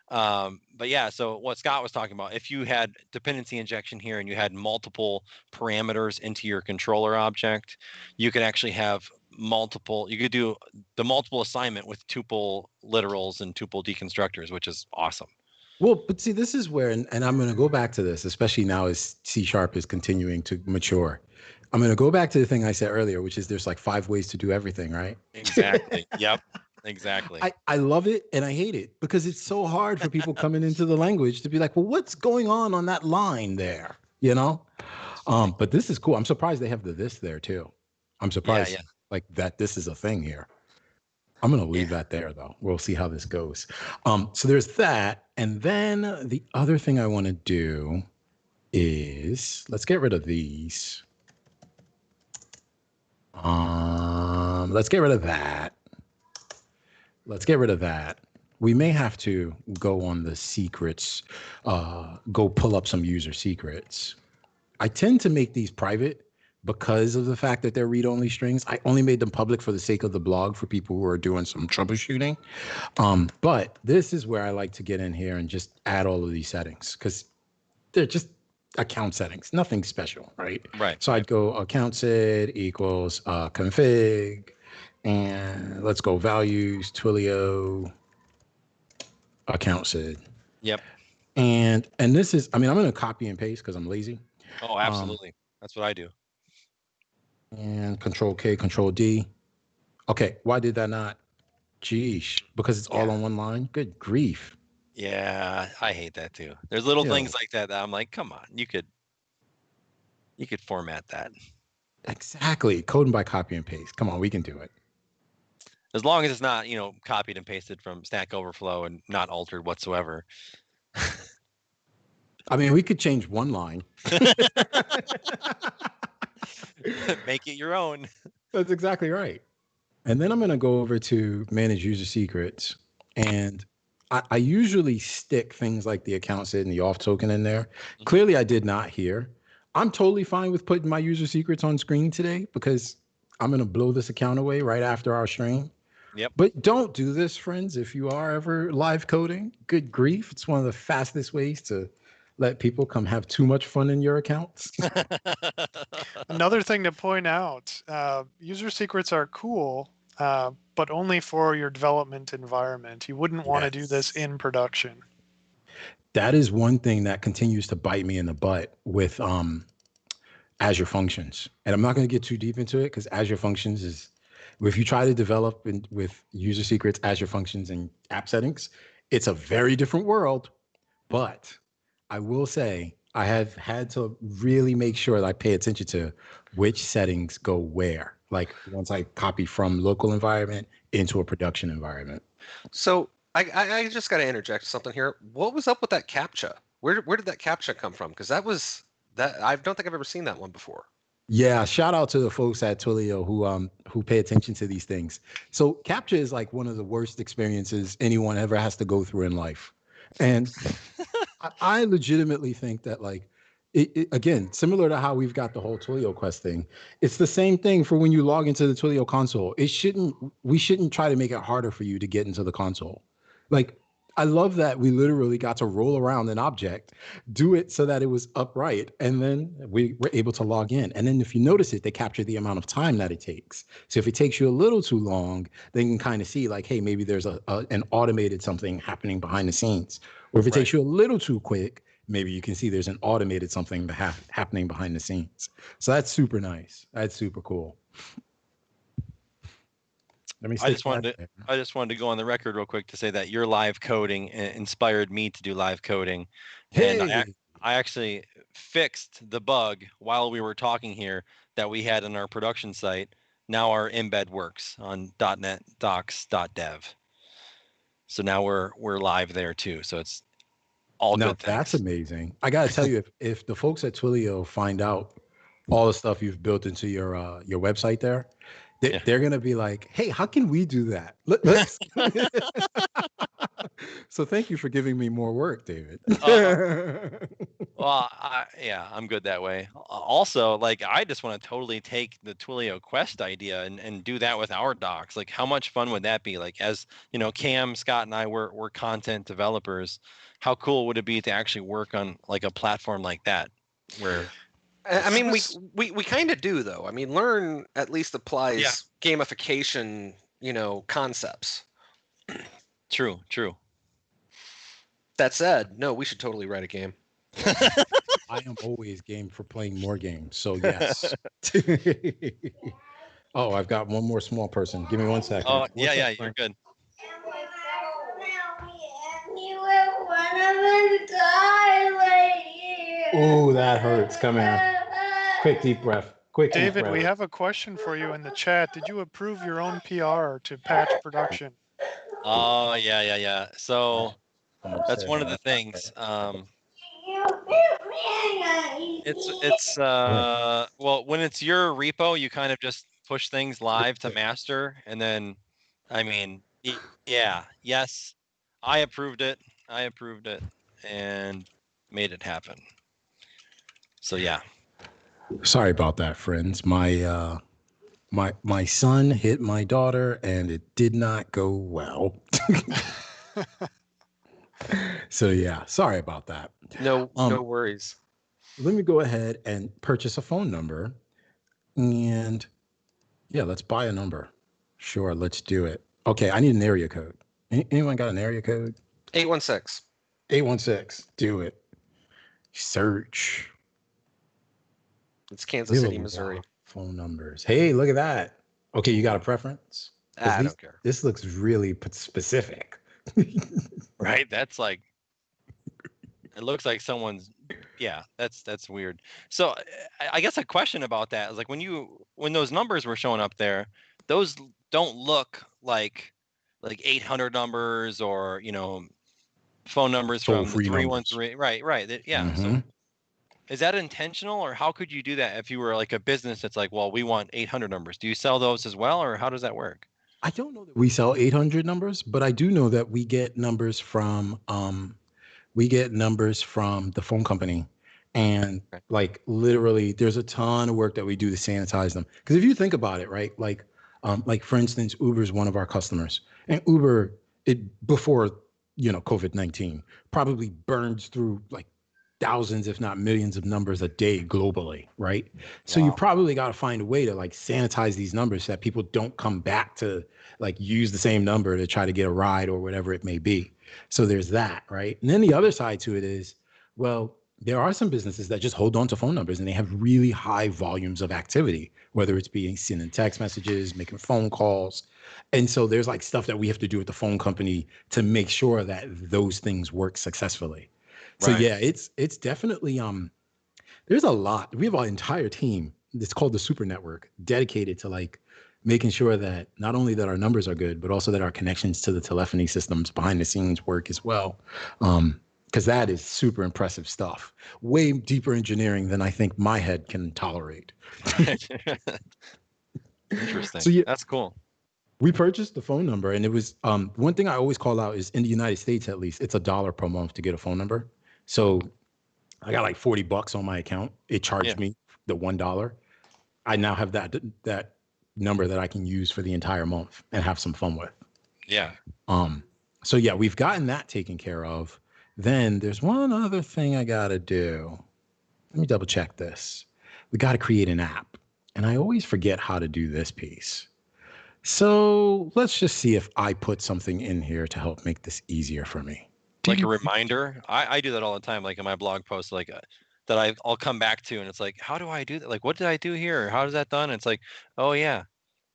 But yeah, so what Scott was talking about, if you had dependency injection here and you had multiple parameters into your controller object, you could actually have you could do the multiple assignment with tuple literals and tuple deconstructors, which is awesome. Well, but see, this is where, and I'm going to go back to this, especially now as C# is continuing to mature. I'm going to go back to the thing I said earlier, which is there's like 5 ways to do everything, right? Exactly. Yep. Exactly. I love it and I hate it because it's so hard for people coming into the language to be like, well, what's going on that line there? But this is cool. I'm surprised they have the this there too. I'm surprised like that this is a thing here. I'm going to leave that there though. We'll see how this goes. So there's that. And then the other thing I want to do is let's get rid of these. Let's get rid of that. Let's get rid of that. We may have to go on the secrets, go pull up some user secrets. I tend to make these private because of the fact that they're read-only strings. I only made them public for the sake of the blog for people who are doing some troubleshooting. But this is where I like to get in here and just add all of these settings because they're just account settings, nothing special, right? Right. So I'd go account sid equals config. And let's go values, Twilio, account sid. Yep. And this is, I'm going to copy and paste because I'm lazy. Oh, absolutely. That's what I do. And Control K, Control D. Okay. Why did that not? Geesh. Because it's all on one line. Good grief. Yeah. I hate that too. There's little things like that I'm like, come on, you could format that. Exactly. Coding by copy and paste. Come on, we can do it. As long as it's not, copied and pasted from Stack Overflow and not altered whatsoever. I mean, we could change one line. Make it your own. That's exactly right. And then I'm going to go over to manage user secrets. And I usually stick things like the account sid and the auth token in there. Mm-hmm. Clearly, I did not here. I'm totally fine with putting my user secrets on screen today because I'm going to blow this account away right after our stream. Yep. But don't do this, friends. If you are ever live coding, good grief. It's one of the fastest ways to let people come have too much fun in your accounts. Another thing to point out, user secrets are cool, but only for your development environment. You wouldn't want to do this in production. That is one thing that continues to bite me in the butt with Azure Functions. And I'm not going to get too deep into it because Azure Functions is, if you try to develop with user secrets, Azure Functions, and app settings, it's a very different world. But I will say I have had to really make sure that I pay attention to which settings go where. Like once I copy from local environment into a production environment. So I just got to interject something here. What was up with that CAPTCHA? Where did that CAPTCHA come from? Because I don't think I've ever seen that one before. Yeah, shout out to the folks at Twilio who pay attention to these things. So CAPTCHA is like one of the worst experiences anyone ever has to go through in life. And I legitimately think that like again, similar to how we've got the whole Twilio Quest thing, it's the same thing for when you log into the Twilio console. We shouldn't try to make it harder for you to get into the console. Like, I love that we literally got to roll around an object, do it so that it was upright, and then we were able to log in. And then if you notice it, they capture the amount of time that it takes. So if it takes you a little too long, then you can kind of see like, hey, maybe there's an automated something happening behind the scenes. Or if it takes you a little too quick, maybe you can see there's an automated something happening behind the scenes. So that's super nice. That's super cool. I just wanted to go on the record real quick to say that your live coding inspired me to do live coding. Hey. And I actually fixed the bug while we were talking here that we had on our production site. Now our embed works on .NET docs.dev. So now we're live there too. So it's all good things. That's amazing. I got to tell you, if the folks at Twilio find out all the stuff you've built into your website there, they're going to be like, hey, how can we do that? So thank you for giving me more work, David. Well, I'm good that way. Also, like, I just want to totally take the Twilio Quest idea and do that with our docs. Like, how much fun would that be? Like, as you know, Cam, Scott, and I we're content developers. How cool would it be to actually work on like a platform like that where I mean, we kind of do, though. I mean, Learn at least applies gamification, concepts. True. That said, no, we should totally write a game. I am always game for playing more games, so yes. Oh, I've got one more small person. Give me 1 second. Oh, yeah, you're good. Oh, that hurts. Come here. Quick deep breath. David, we have a question for you in the chat. Did you approve your own PR to patch production? Oh, yeah. So that's one of the things. It's well, when it's your repo, you kind of just push things live to master, and then, I mean, yes, I approved it, and made it happen. So yeah. Sorry about that, friends. My son hit my daughter, and it did not go well. So yeah, sorry about that. No worries. Let me go ahead and purchase a phone number, and let's buy a number. Sure, let's do it. Okay, I need an area code. Anyone got an area code? 816. 816. Do it. Search. It's Kansas City, Missouri. Phone numbers. Hey, look at that. Okay, you got a preference? I don't care. This looks really specific. Right? That's like, it looks like someone's, that's weird. So I guess a question about that is like when those numbers were showing up there, those don't look like 800 numbers or, phone numbers from 313. Right. Yeah. Mm-hmm. So is that intentional, or how could you do that if you were like a business that's like, well, we want 800 numbers? Do you sell those as well, or how does that work? I don't know that we sell 800 numbers, but I do know that we get numbers from the phone company, and like literally, there's a ton of work that we do to sanitize them. Because if you think about it, right, like for instance, Uber is one of our customers, and Uber, before COVID-19, probably burns through like thousands, if not millions of numbers a day globally, right? So you probably got to find a way to like sanitize these numbers so that people don't come back to like use the same number to try to get a ride or whatever it may be. So there's that, right? And then the other side to it is, well, there are some businesses that just hold on to phone numbers and they have really high volumes of activity, whether it's being sending text messages, making phone calls. And so there's like stuff that we have to do with the phone company to make sure that those things work successfully. So yeah, it's definitely there's a lot. We have an entire team. It's called the Super Network, dedicated to like making sure that not only that our numbers are good, but also that our connections to the telephony systems behind the scenes work as well. Because that is super impressive stuff. Way deeper engineering than I think my head can tolerate. Interesting. So yeah, that's cool. We purchased the phone number, and it was one thing I always call out is in the United States, at least, it's $1 per month to get a phone number. So I got like $40 on my account. It charged me the $1. I now have that number that I can use for the entire month and have some fun with. Yeah. So yeah, we've gotten that taken care of. Then there's one other thing I gotta do. Let me double check this. We gotta create an app, and I always forget how to do this piece. So let's just see if I put something in here to help make this easier for me. Like a reminder. I do that all the time, like in my blog posts, like that I'll come back to, and it's like, how do I do that? Like, what did I do here? How is that done? And it's like, oh yeah,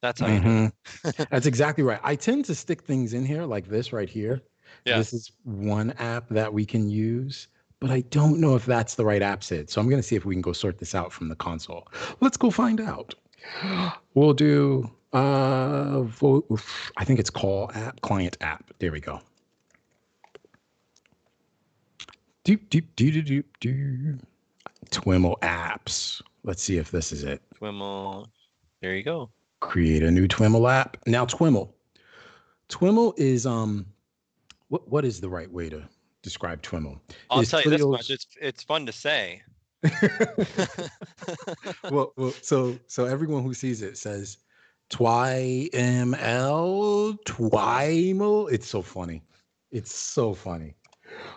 that's how you do it. That's exactly right. I tend to stick things in here like this right here. Yeah. This is one app that we can use, but I don't know if that's the right app set. So I'm going to see if we can go sort this out from the console. Let's go find out. We'll do, I think it's call app, client app. There we go. Twiml apps. Let's see if this is it. Twiml. There you go. Create a new Twiml app. Now Twiml is what is the right way to describe Twiml? I'll tell you this much. It's fun to say. well, so everyone who sees it says Twiml. It's so funny. It's so funny.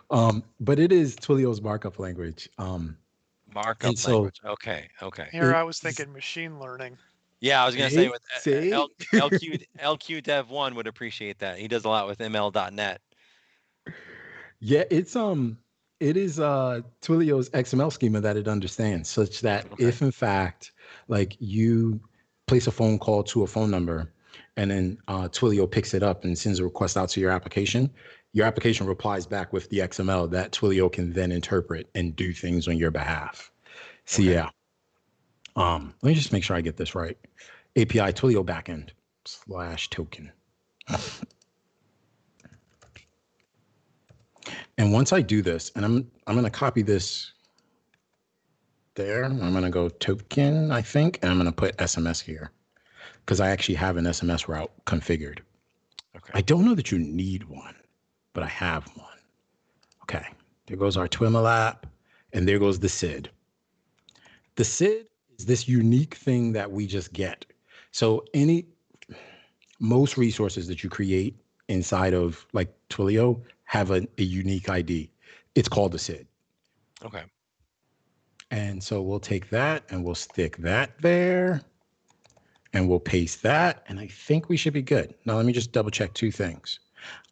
But it is Twilio's markup language. Markup language. Okay. Here I was thinking machine learning. Yeah, I was gonna say with LQ Dev 1 would appreciate that. He does a lot with ML.NET. Yeah, it is Twilio's XML schema that it understands, such that if in fact like you place a phone call to a phone number and then Twilio picks it up and sends a request out to your application replies back with the XML that Twilio can then interpret and do things on your behalf. So yeah. Let me just make sure I get this right. API Twilio backend /token. And once I do this, and I'm going to copy this there. I'm going to go token, I think, and I'm going to put SMS here because I actually have an SMS route configured. Okay. I don't know that you need one, but I have one. Okay. There goes our Twiml app, and there goes the SID. The SID is this unique thing that we just get. So most resources that you create inside of like Twilio have a unique ID. It's called the SID. Okay. And so we'll take that and we'll stick that there and we'll paste that. And I think we should be good. Now, let me just double check two things.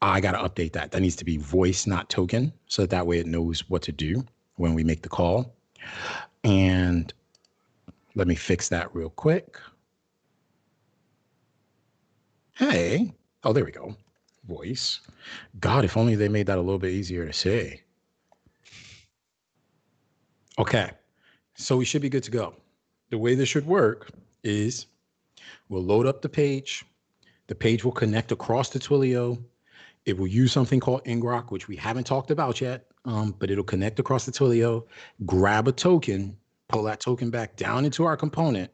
I got to update that. That needs to be voice, not token. So that way it knows what to do when we make the call. And let me fix that real quick. Hey. Oh, there we go. Voice. God, if only they made that a little bit easier to say. Okay. So we should be good to go. The way this should work is we'll load up the page. The page will connect across to Twilio. It will use something called ngrok, which we haven't talked about yet, but it'll connect across to Twilio, grab a token, pull that token back down into our component.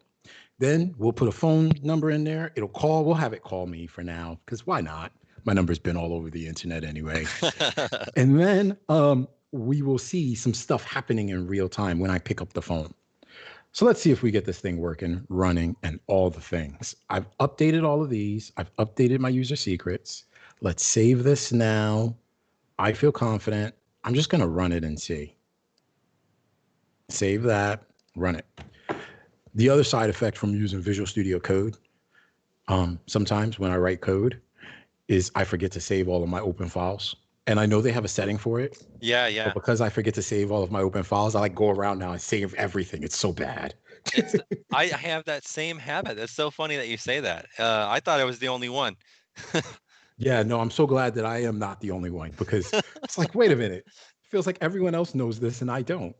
Then we'll put a phone number in there. It'll call. We'll have it call me for now, because why not? My number's been all over the internet anyway. And then we will see some stuff happening in real time when I pick up the phone. So let's see if we get this thing working, running, and all the things. I've updated all of these. I've updated my user secrets. Let's save this now. I feel confident. I'm just going to run it and see. Save that, run it. The other side effect from using Visual Studio Code, sometimes when I write code, is I forget to save all of my open files. And I know they have a setting for it. Yeah. But because I forget to save all of my open files, I like go around now and save everything. It's so bad. I have that same habit. That's so funny that you say that. I thought I was the only one. Yeah, no, I'm so glad that I am not the only one, because it's like, wait a minute. feels like everyone else knows this and I don't.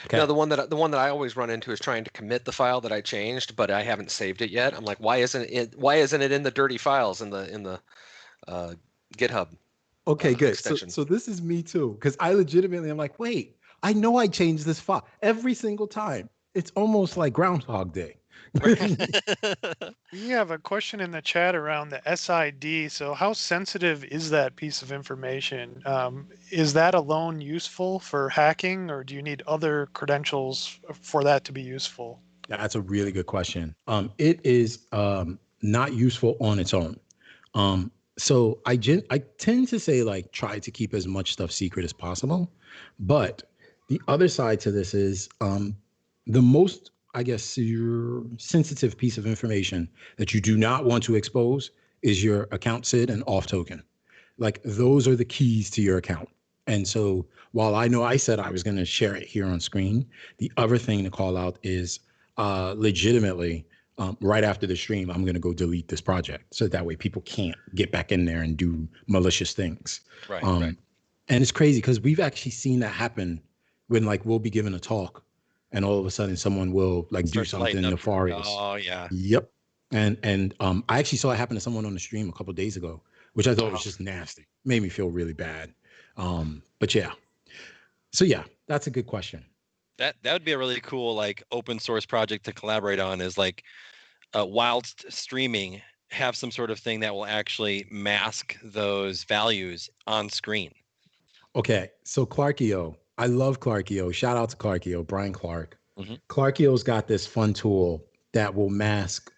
Okay. No, the one that I always run into is trying to commit the file that I changed, but I haven't saved it yet. I'm like, why isn't it in the dirty files in the GitHub? Okay, good. So this is me too, because I legitimately am like, wait, I know I changed this file every single time. It's almost like Groundhog Day. We have a question in the chat around the SID. So how sensitive is that piece of information? Is that alone useful for hacking, or do you need other credentials for that to be useful? That's a really good question. It is not useful on its own. So I tend to say, like, try to keep as much stuff secret as possible. But the other side to this is the most, I guess, your sensitive piece of information that you do not want to expose is your account SID and auth token. Like, those are the keys to your account. And so while I know I said I was going to share it here on screen, the other thing to call out is legitimately right after the stream, I'm going to go delete this project. So that way people can't get back in there and do malicious things. Right. And it's crazy because we've actually seen that happen when, like, we'll be giving a talk and all of a sudden someone will like do something nefarious. Oh yeah. Yep. And I actually saw it happen to someone on the stream a couple of days ago, which I thought was just nasty. Made me feel really bad. But yeah. So yeah, that's a good question. That would be a really cool, like, open source project to collaborate on, is like whilst streaming, have some sort of thing that will actually mask those values on screen. Okay, so Clarkio, I love Clarkio. Shout out to Clarkio, Brian Clark. Clarkio's got this fun tool that will mask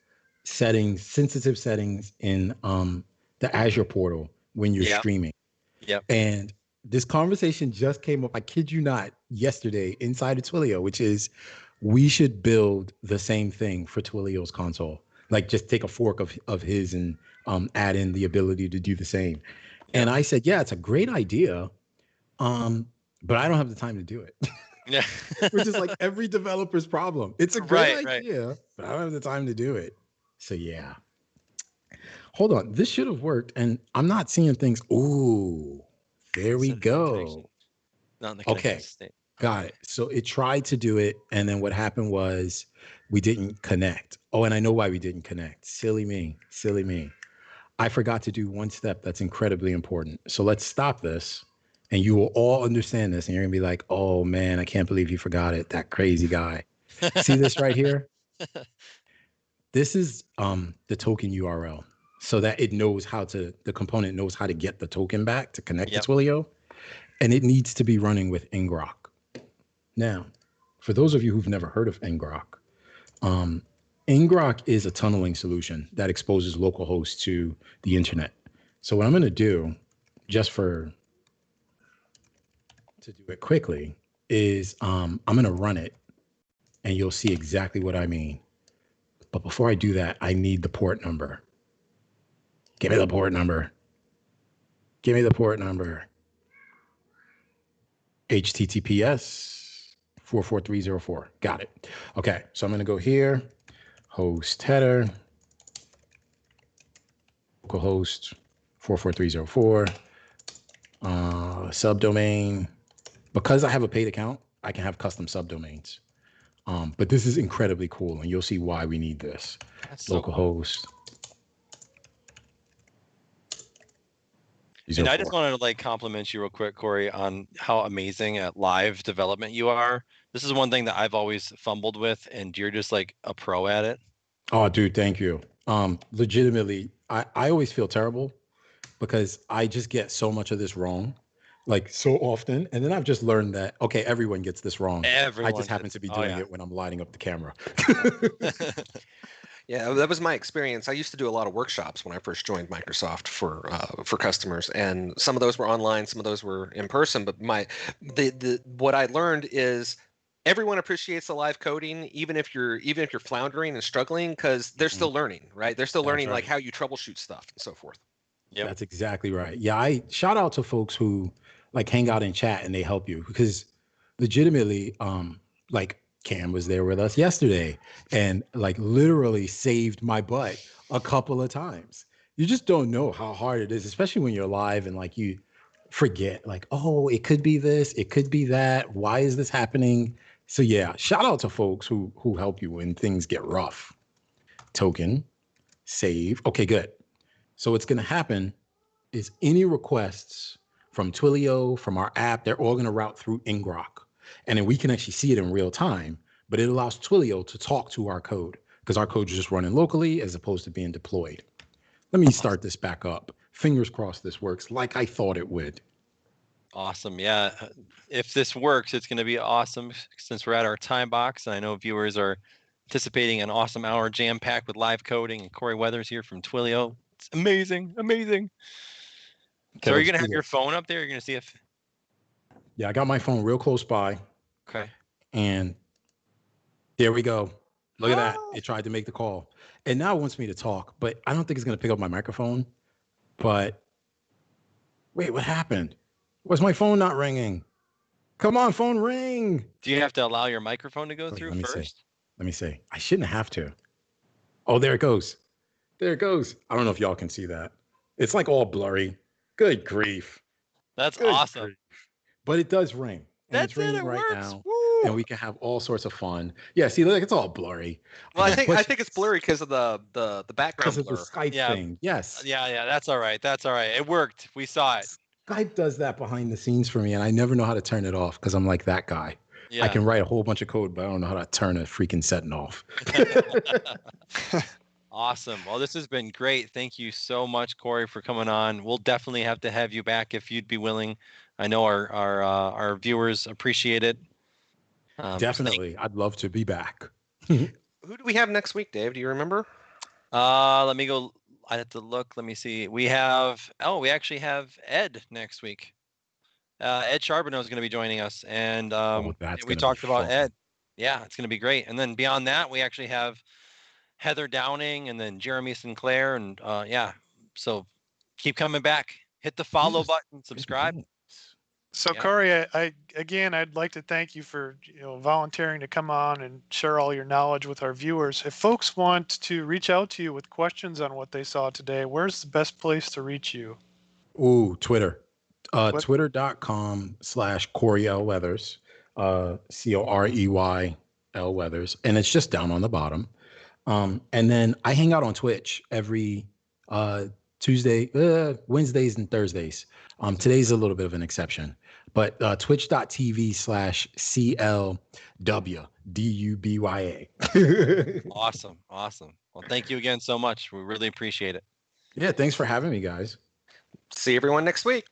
settings, sensitive settings in the Azure portal when you're streaming. Yep. And this conversation just came up, I kid you not, yesterday inside of Twilio, which is we should build the same thing for Twilio's console. Like, just take a fork of his and add in the ability to do the same. Yep. And I said, yeah, it's a great idea. But I don't have the time to do it. Yeah. Which is like every developer's problem. It's a great idea, but I don't have the time to do it. So yeah. Hold on. This should have worked. And I'm not seeing things. Ooh, there we go. Not in the connected state. Got it. So it tried to do it. And then what happened was we didn't connect. Oh, and I know why we didn't connect. Silly me. I forgot to do one step that's incredibly important. So let's stop this. And you will all understand this, and you're gonna be like, "Oh man, I can't believe you forgot it. That crazy guy." See this right here? This is the token URL, so that it knows the component knows how to get the token back to connect to Twilio, and it needs to be running with ngrok. Now, for those of you who've never heard of ngrok, ngrok is a tunneling solution that exposes localhost to the internet. So what I'm gonna do, just to do it quickly, is I'm going to run it and you'll see exactly what I mean. But before I do that, I need the port number. Give me the port number. HTTPS 44304. Got it. Okay, so I'm going to go here, host header, localhost 44304, subdomain. Because I have a paid account, I can have custom subdomains. But this is incredibly cool, and you'll see why we need this. Localhost. And I just wanted to, like, compliment you real quick, Corey, on how amazing at live development you are. This is one thing that I've always fumbled with, and you're just like a pro at it. Oh, dude, thank you. Legitimately, I always feel terrible because I just get so much of this wrong, like, so often. And then I've just learned that, okay, everyone gets this wrong. I just happen to be doing it when I'm lighting up the camera. Yeah, that was my experience. I used to do a lot of workshops when I first joined Microsoft for customers, and some of those were online, some of those were in person. But what I learned is everyone appreciates the live coding, even if you're floundering and struggling, because they're still learning, right? They're still learning like how you troubleshoot stuff and so forth. Yeah, that's exactly right. Yeah, I shout out to folks who like hang out in chat and they help you, because legitimately, like, Cam was there with us yesterday and like literally saved my butt a couple of times. You just don't know how hard it is, especially when you're live and like forget like, oh, it could be this, it could be that. Why is this happening? So yeah, shout out to folks who help you when things get rough. Token, save. Okay, good. So what's gonna happen is any requests from Twilio, from our app, they're all gonna route through Ingrok. And then we can actually see it in real time, but it allows Twilio to talk to our code because our code is just running locally as opposed to being deployed. Let me start this back up. Fingers crossed this works like I thought it would. Awesome. Yeah. If this works, it's going to be awesome since we're at our time box. And I know viewers are anticipating an awesome hour jam packed with live coding. And Corey Weathers here from Twilio. It's amazing. Amazing. Okay, so are you going to let's have do your it. phone up there? You're going to see if. Yeah, I got my phone real close by. Okay. And there we go. Look at that. It tried to make the call. And now it wants me to talk, but I don't think it's going to pick up my microphone. But wait, what happened? Was my phone not ringing? Come on, phone ring. Do you have to allow your microphone to go Wait, through let me see. first? Let me see. I shouldn't have to. Oh, there it goes. There it goes. I don't know if y'all can see that. It's like all blurry. Good grief. That's Good awesome. grief. But it does ring. And That's it's ringing it right works. now. Woo! And we can have all sorts of fun. Yeah, see, look, it's all blurry. Well, I think it's blurry because of the background Because of the blur. Skype Yeah. thing. Yes. Yeah. That's all right. That's all right. It worked. We saw it. Skype does that behind the scenes for me, and I never know how to turn it off because I'm like that guy. Yeah. I can write a whole bunch of code, but I don't know how to turn a freaking setting off. Awesome. Well, this has been great. Thank you so much, Corey, for coming on. We'll definitely have to have you back if you'd be willing. I know our viewers appreciate it. Definitely. I'd love to be back. Who do we have next week, Dave? Do you remember? Let me go. I have to look. Let me see. We actually have Ed next week. Ed Charbonneau is going to be joining us, and That's we gonna be talked about fun. Ed. Yeah, it's going to be great. And then beyond that, we actually have Heather Downing and then Jeremy Sinclair, and yeah. So keep coming back. Hit the follow Yes. button, subscribe. So Yeah. Corey, I'd like to thank you for volunteering to come on and share all your knowledge with our viewers. If folks want to reach out to you with questions on what they saw today, where's the best place to reach you? Ooh, Twitter. Twitter.com/Corey L. Weathers. COREY L. Weathers. And it's just down on the bottom. And then I hang out on Twitch every Wednesdays and Thursdays. Today's a little bit of an exception, but twitch.tv/CLWDUBYA. Awesome. Well, thank you again so much. We really appreciate it. Yeah, thanks for having me, guys. See everyone next week.